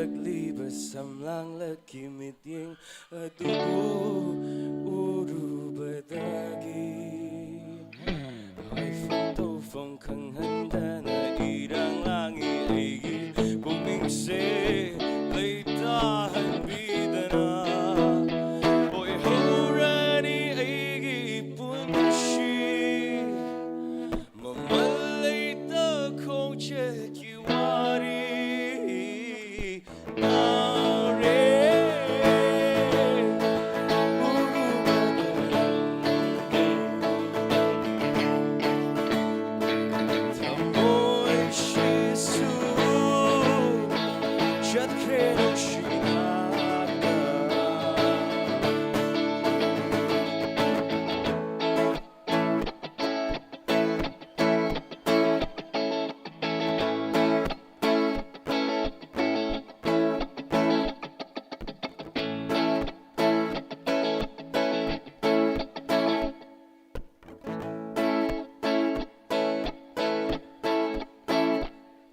Speaker 5: liba samlang laki mityeng adubu urubadagi ay fanto fong kang handa na irang langi aigi bumingse laytahan bida na boy horani aigi punshi mamalay ta kong chekiwari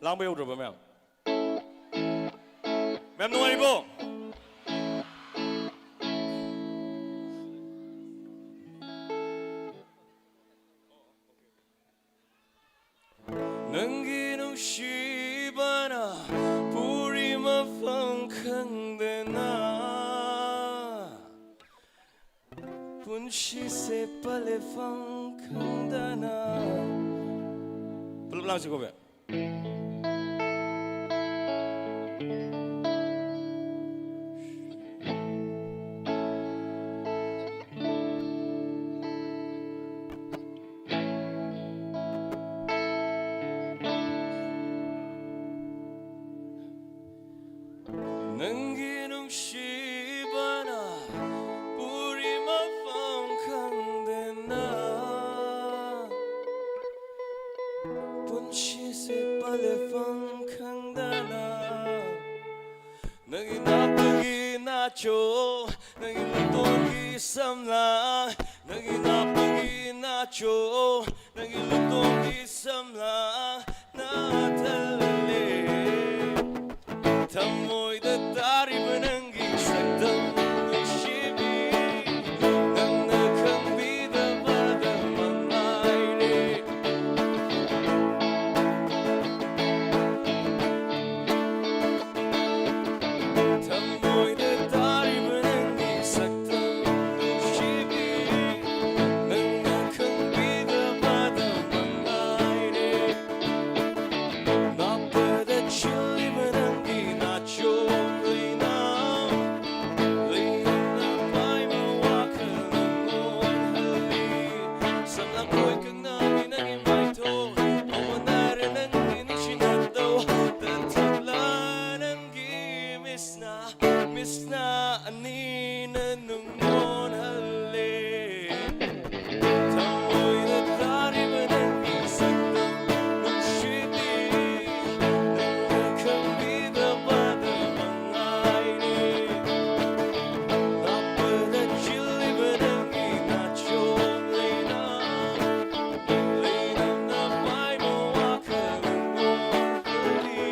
Speaker 5: lang bayog ba ma'am? Ma'am, nung po? Nang ginusiba na puri mafangkang dena punshi se palefang kandana belum langsung kok ya? Nang ginusiba na puri mafangkang dena punshi se palefang kandana nang inapagi nacho nang ilutogi samla nang inapagi nacho nang ilutogi samla na tali tamoy da dari menanggi sedang nusibi nang nakang bida pada mangaire tamoy da dari menanggi sedang nusibi nang nakang bida pada mangaire napa da chili menanggi Misna ani nanungon hali tamoy na dari menanggi sedang nusibi nang nakang bida pada mangaire napa da chili menanggi nacho Lena na pai mo akalangon hali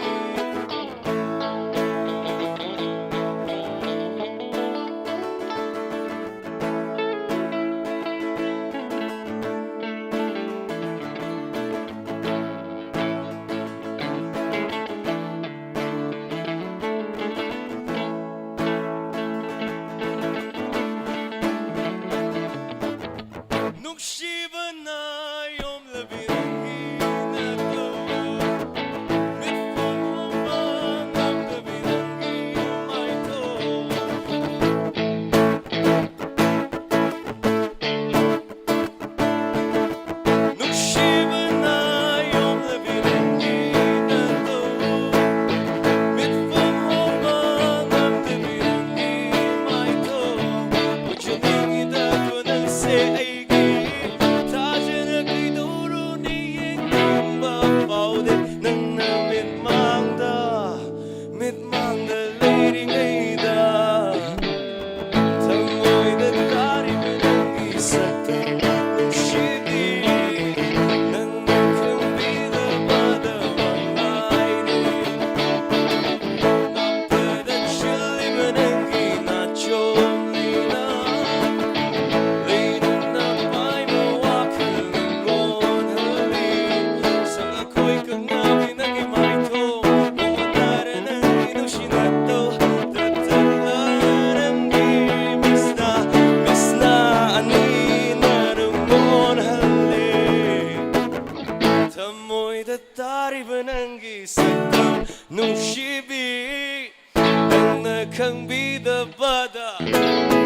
Speaker 5: can be the butter.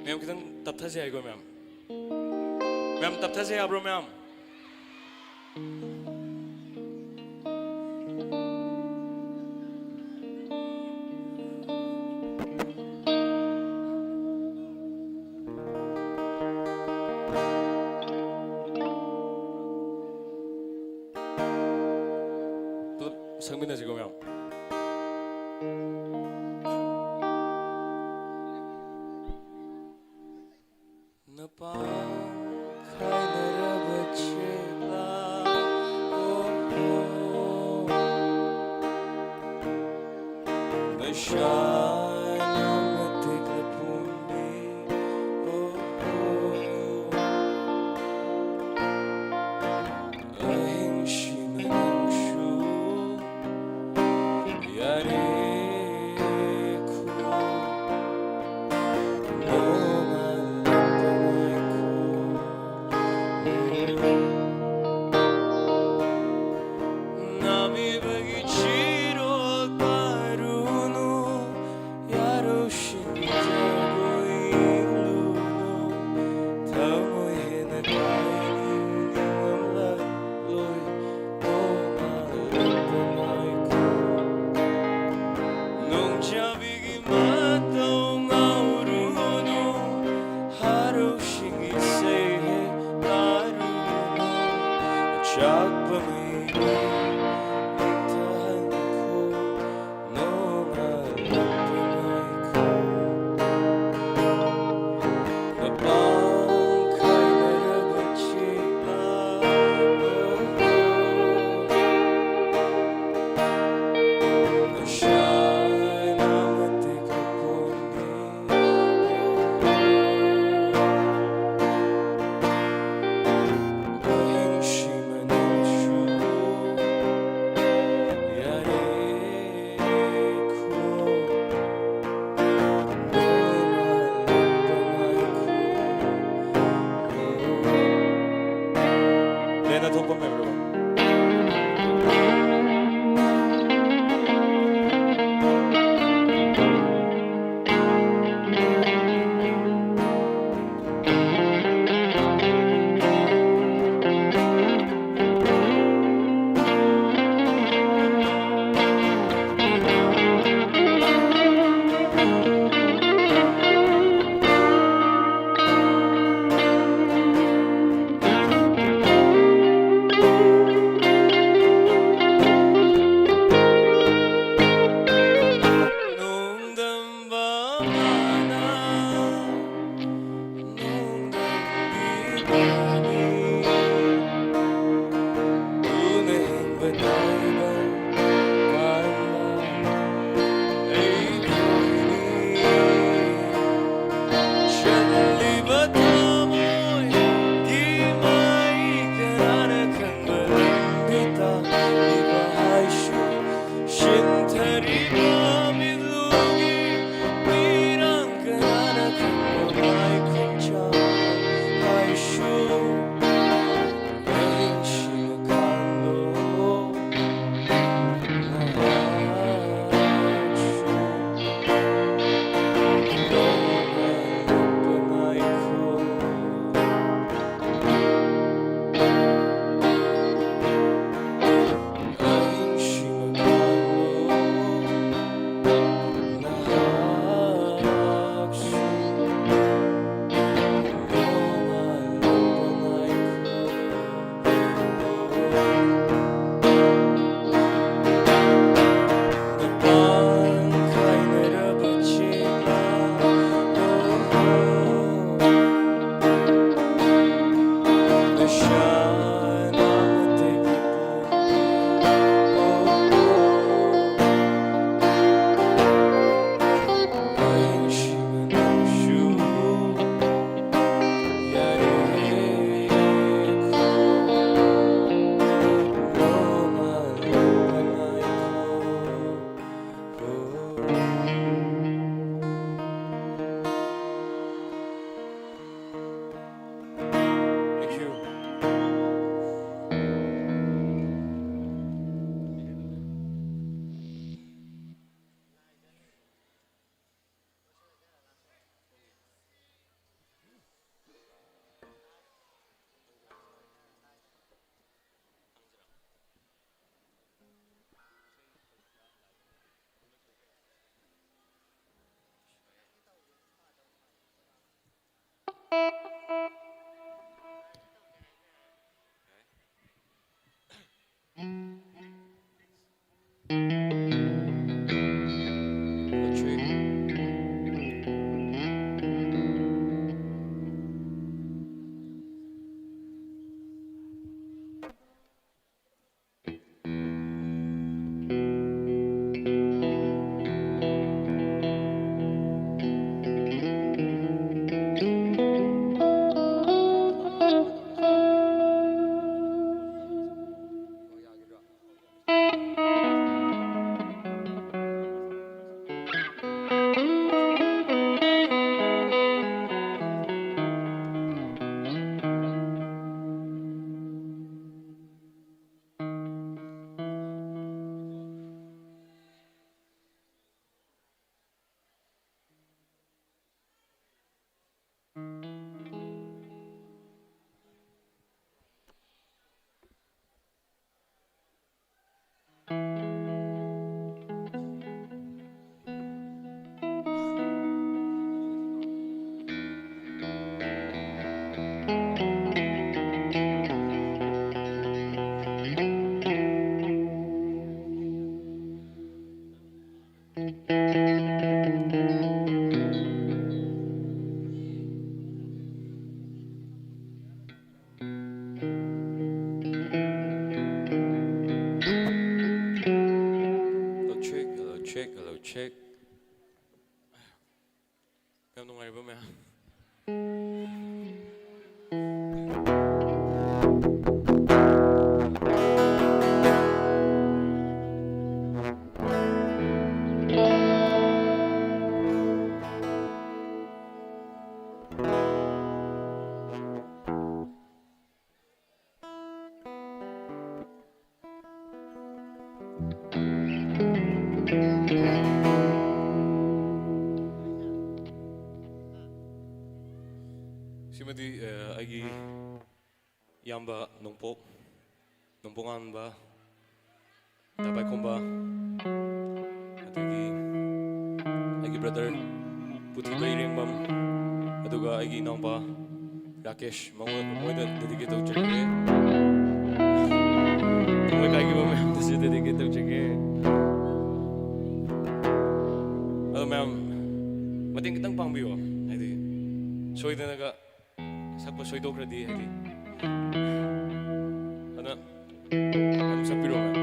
Speaker 5: Ma'am कितन तब था से आएगा ma'am ma'am तब था से आब्रो ma'am तो संगीत है ma'am Hello, check. Em nungaribba ma'am. Simadi agi yamba nongpongan ba dapat komba agi brother puti bayring bam aduga agi nongba Rakesh moida dedicate to check moy kagi bam desi dedicate to check ma'am mating kitang pangbiyo adi soy naga sakpa soy dokradi adi ana am sapiro ma'am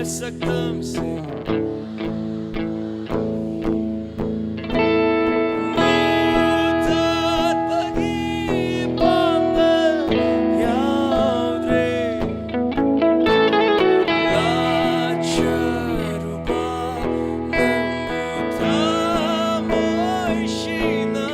Speaker 5: saktam se mutat pagi pangal yaudre lacharuba namutamoy shina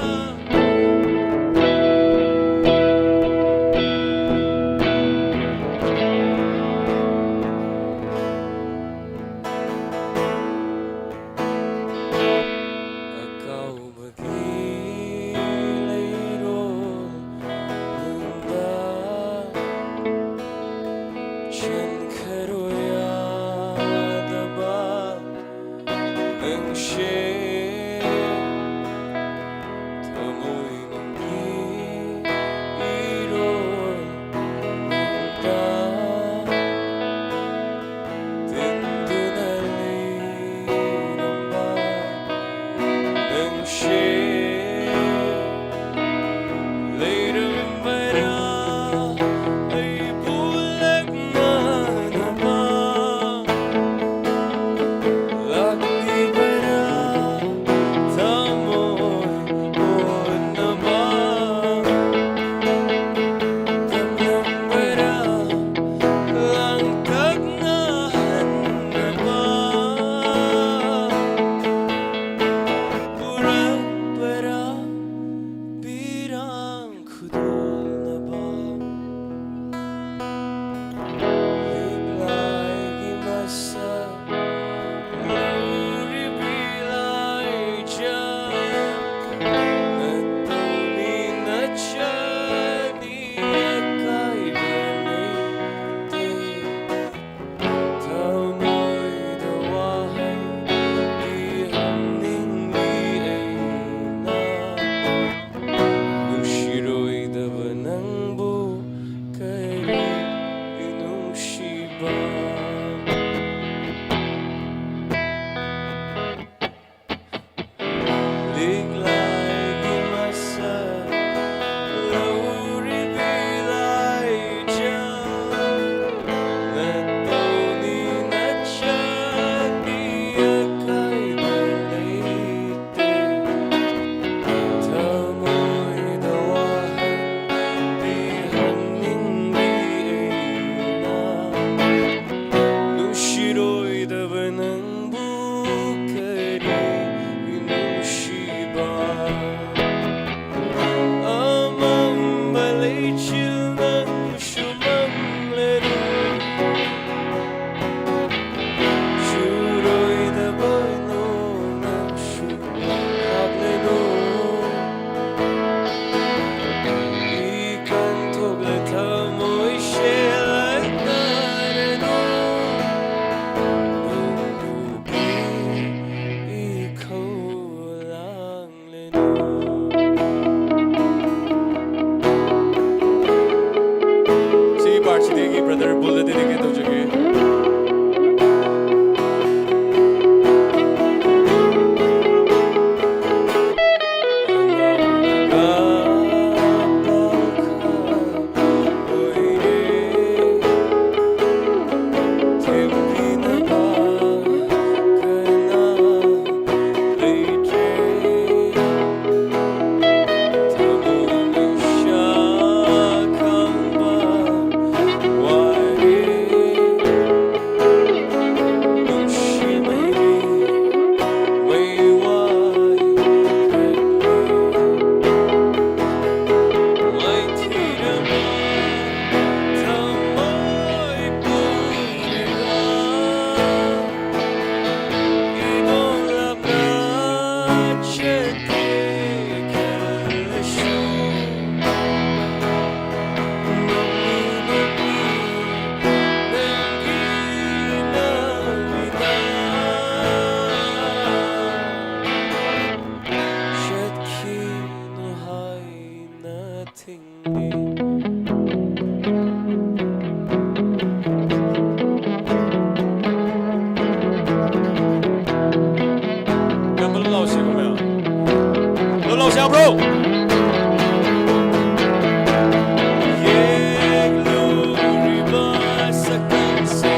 Speaker 5: bro. Yegluriba sa kanse.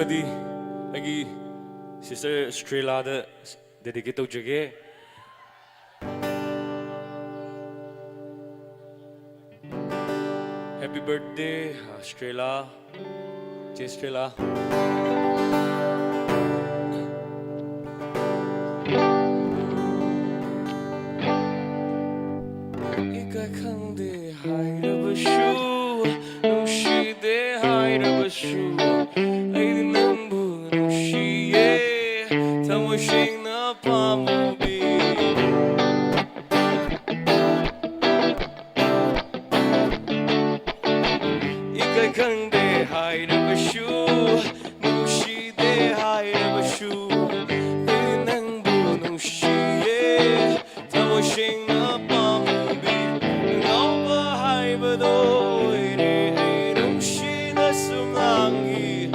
Speaker 5: amadi agi sister Strela da dedicate tawjage. Happy birthday, Strela. Cheers, Strela. Ikay khangde hairabashu, nungshide hairabashu. Ay di nangbu nungshiye, tamoshing na pamubi. Ikay khangde hairabashu, nungshide hairabashu. Ay di nangbu nungshiye, tamoshing na pamubi. Ngawba haibado ire ay nungshida sumlangi.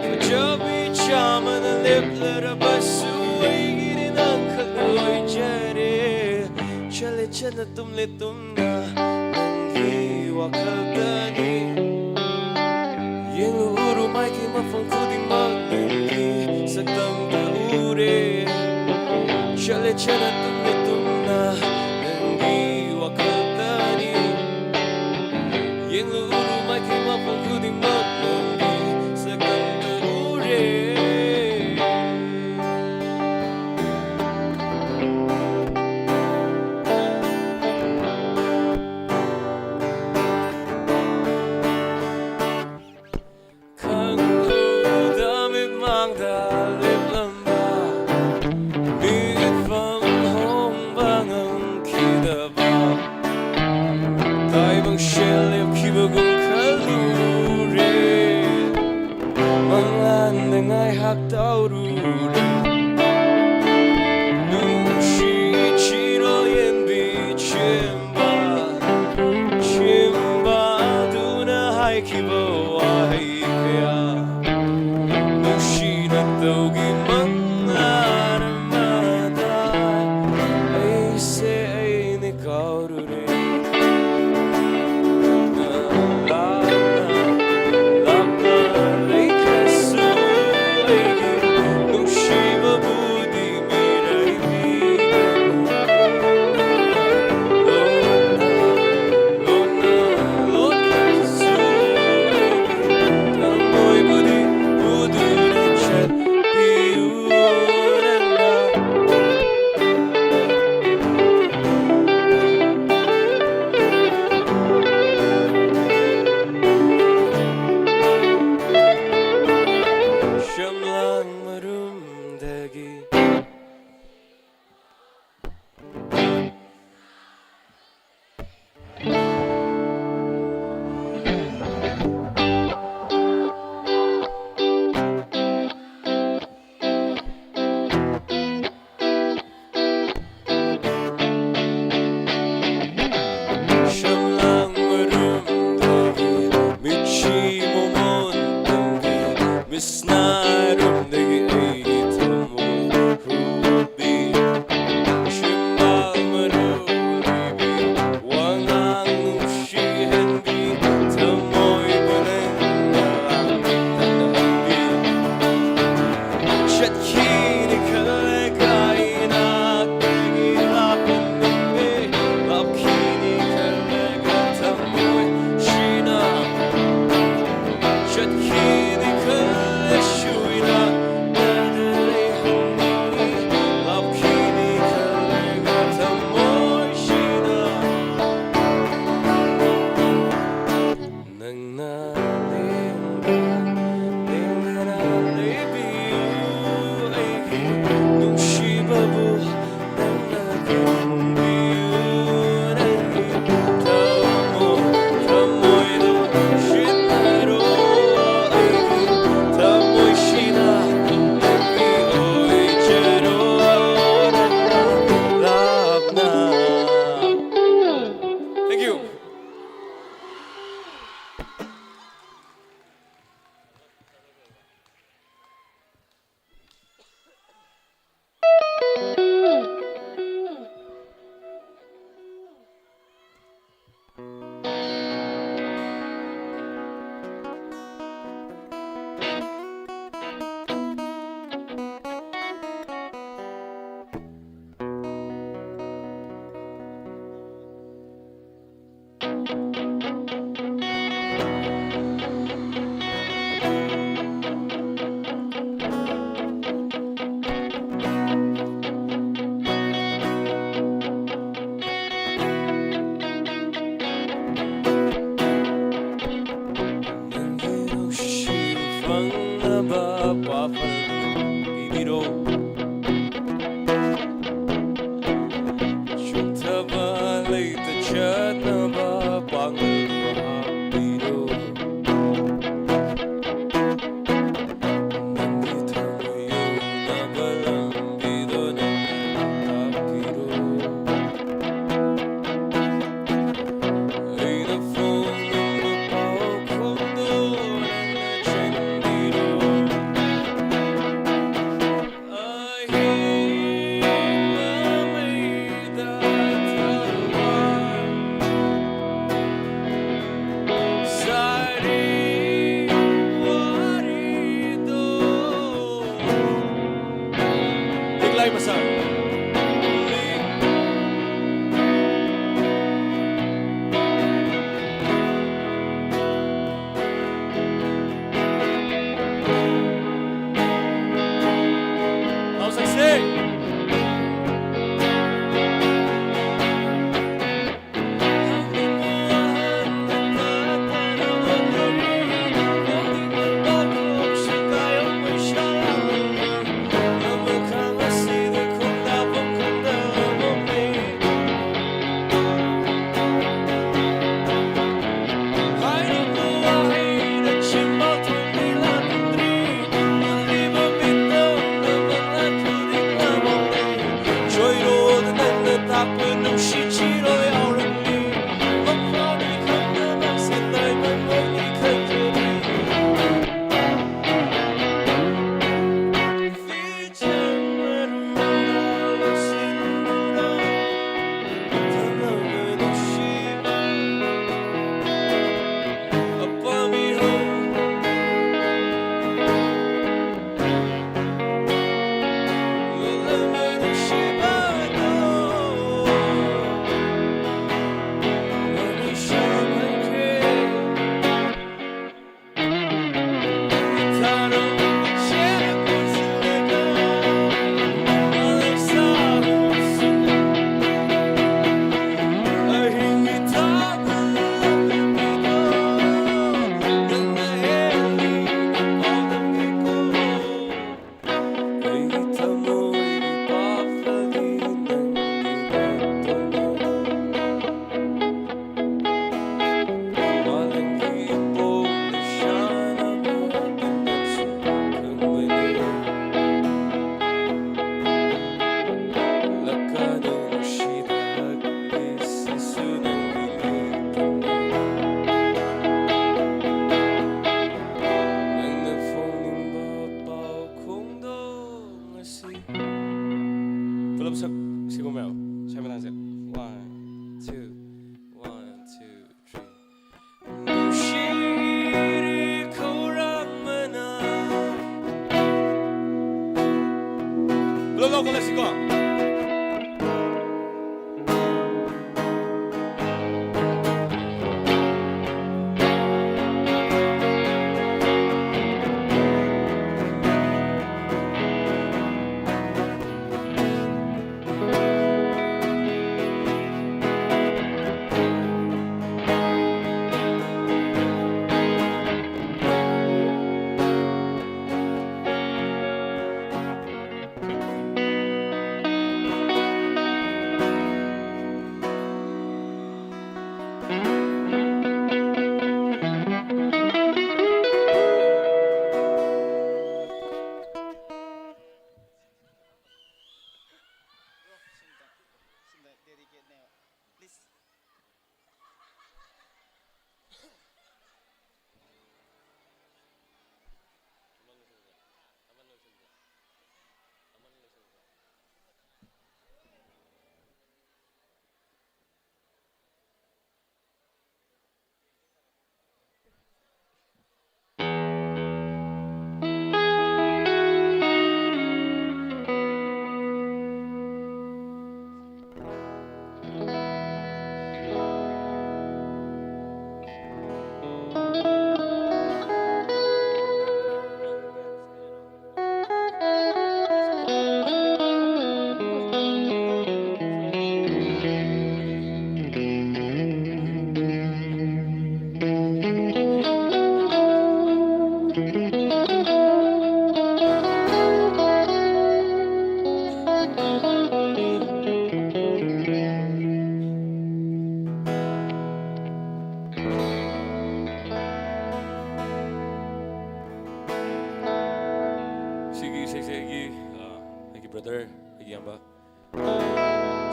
Speaker 5: Kajabi chama na liplarabasu ay girinang kaloy jare. Chale chana tumle tumna nangi wakaldani. Yang uru mai ki mafang kuding magnangi saktam da ure. Chale chana tumle tumna nangi wakaldani. Yang uru mai ki mafang kuding magnangi saktam da ure.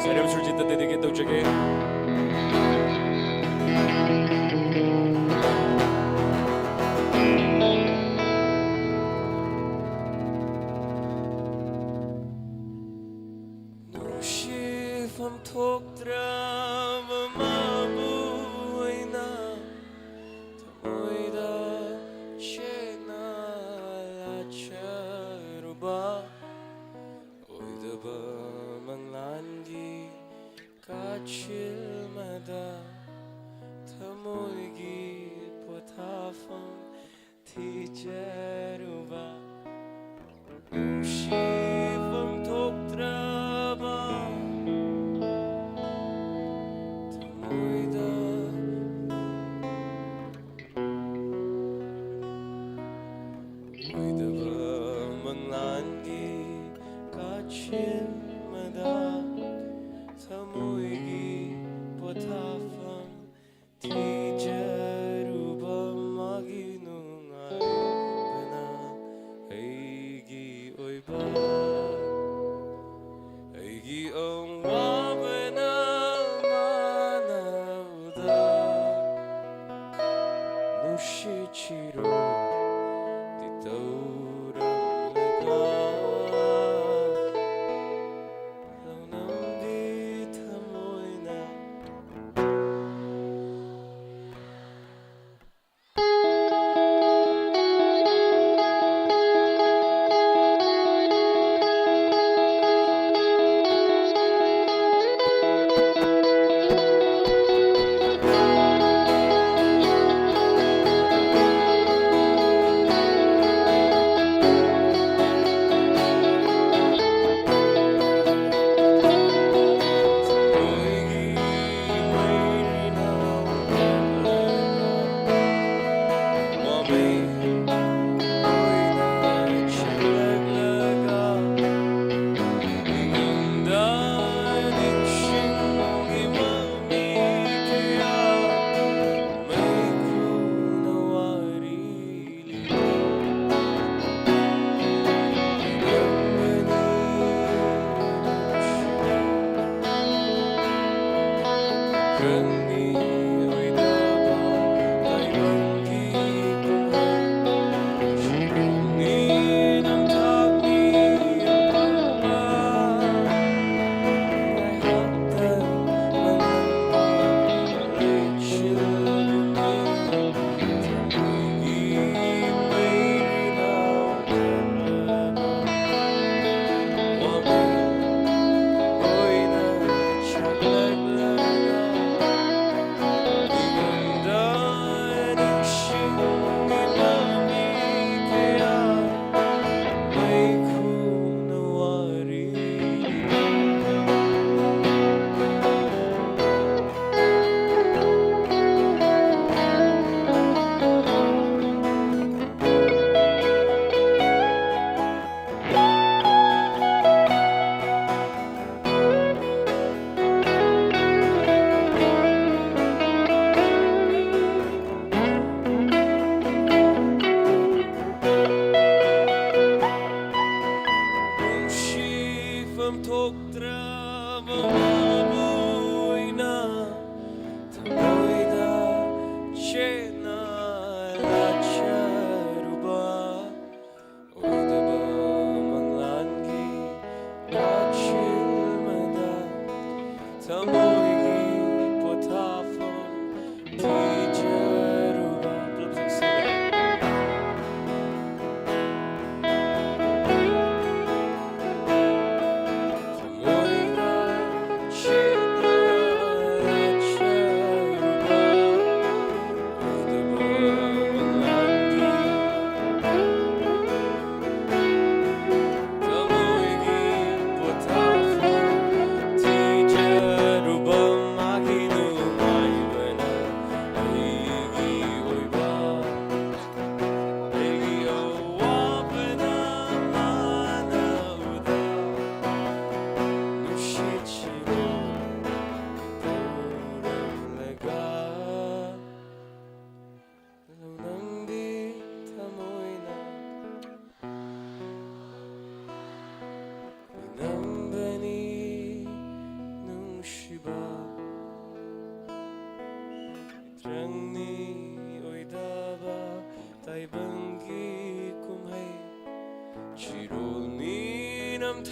Speaker 5: Sarem surjita dedicate tawjage. Nushifam thoktra mabuina tamoida chena lacharuba oidaba manglangi kachil mada tamoigi pothafam tijaruba nushifam thoktra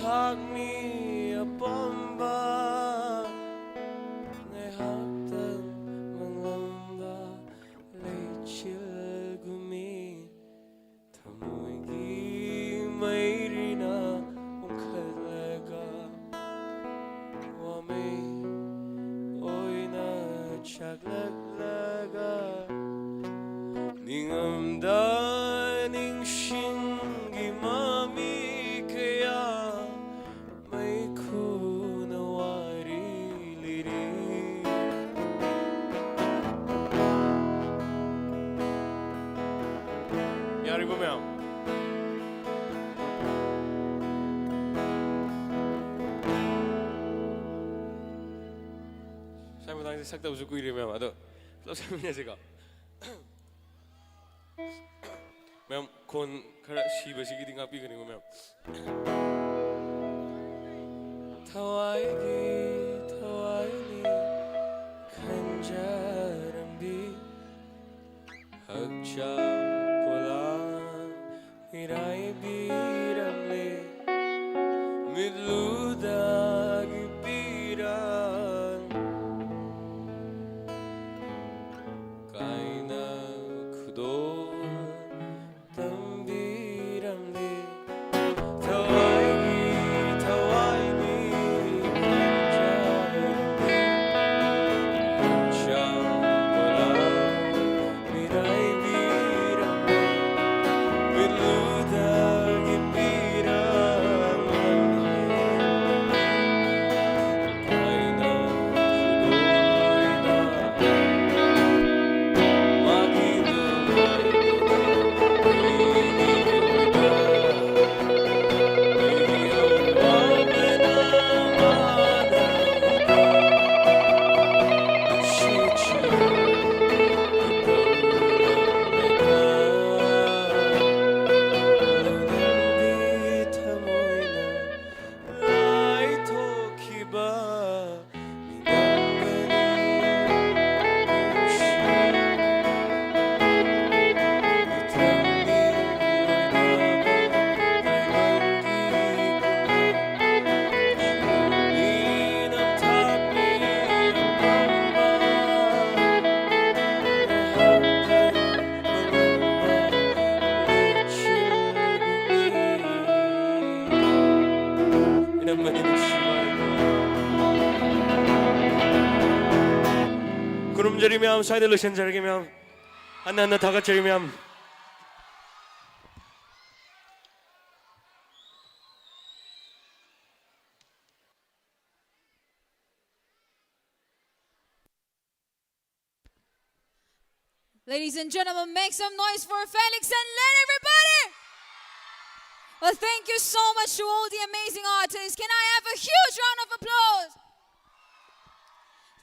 Speaker 5: ꯊꯥꯛꯅꯤ ꯑꯄꯥꯝꯕ ꯉꯥꯏꯍꯥꯛꯇꯪ ꯃꯪꯂꯝꯕ ꯂꯩꯆꯤꯜꯒꯨꯝꯃꯤ ꯊꯃꯣꯏꯒꯤ ꯃꯩꯔꯤꯅ ꯑꯣꯟꯈꯠꯂꯒ ꯋꯥꯃꯩ ꯑꯣꯏꯅ ꯆꯥꯛꯂꯛꯂꯒ ꯅꯤꯡꯉꯝꯗ ꯅꯤꯡꯁꯤꯡꯒꯤ ꯃꯃꯤ ꯀꯌꯥ ꯃꯩꯈꯨꯅ ꯋꯥꯔꯤ ꯂꯤꯔꯤ ꯌꯥꯔꯤꯕ ꯃꯌꯥꯝ ꯁꯥꯏ ꯃꯇꯥꯡꯁꯦ ꯁꯛꯇꯕꯁꯨ ꯀꯨꯏꯔꯦ ꯃꯌꯥꯝ ꯑꯗꯣ ꯄꯨꯂꯞ ꯁꯛꯃꯤꯟꯅꯁꯤꯀꯣ ꯃꯌꯥꯝ ꯈꯣꯟ ꯈꯔ ꯁꯤꯕꯁꯤꯒꯤꯗꯤ ꯉꯥꯛꯄꯤꯒꯅꯤꯀꯣ ꯃꯌꯥꯝ ꯊꯋꯥꯏꯒꯤ ꯊꯋꯥꯏꯅꯤ ꯈꯟꯖꯔꯝꯕꯤ ꯍꯛꯆꯥꯡ ꯄꯣꯂꯥꯡ ꯏꯔꯥꯏꯕꯤꯔꯝꯂꯦ ꯃꯤꯠꯂꯨꯗꯒꯤ ꯄꯤꯔꯥꯡ ꯀꯥꯏꯅ ꯈꯨꯗꯣꯜ ꯇꯝꯕꯤꯔꯝꯂꯦ ꯊꯋꯥꯏꯒꯤ ꯊꯋꯥꯏꯅꯤ ꯈꯟꯖꯔꯝꯕꯤ ꯍꯛꯆꯥꯡ ꯄꯣꯂꯥꯡ ꯏꯔꯥꯏꯕꯤꯔꯝꯂꯦ ꯃꯤꯠꯂꯨꯗꯒꯤ ꯄꯤꯔꯥꯡ ꯀꯥꯏꯅ 구름자리 명 사이드 로션 자르기 명 하나 다 같이 명
Speaker 1: Ladies and gentlemen, make some noise for Felix and Len, everybody! Well, thank you so much to all the amazing artists. Can I have a huge round of applause?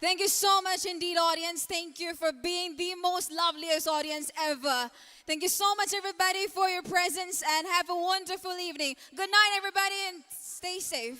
Speaker 1: Thank you so much indeed, audience. Thank you for being the most loveliest audience ever. Thank you so much, everybody, for your presence, and have a wonderful evening. Good night, everybody, and stay safe.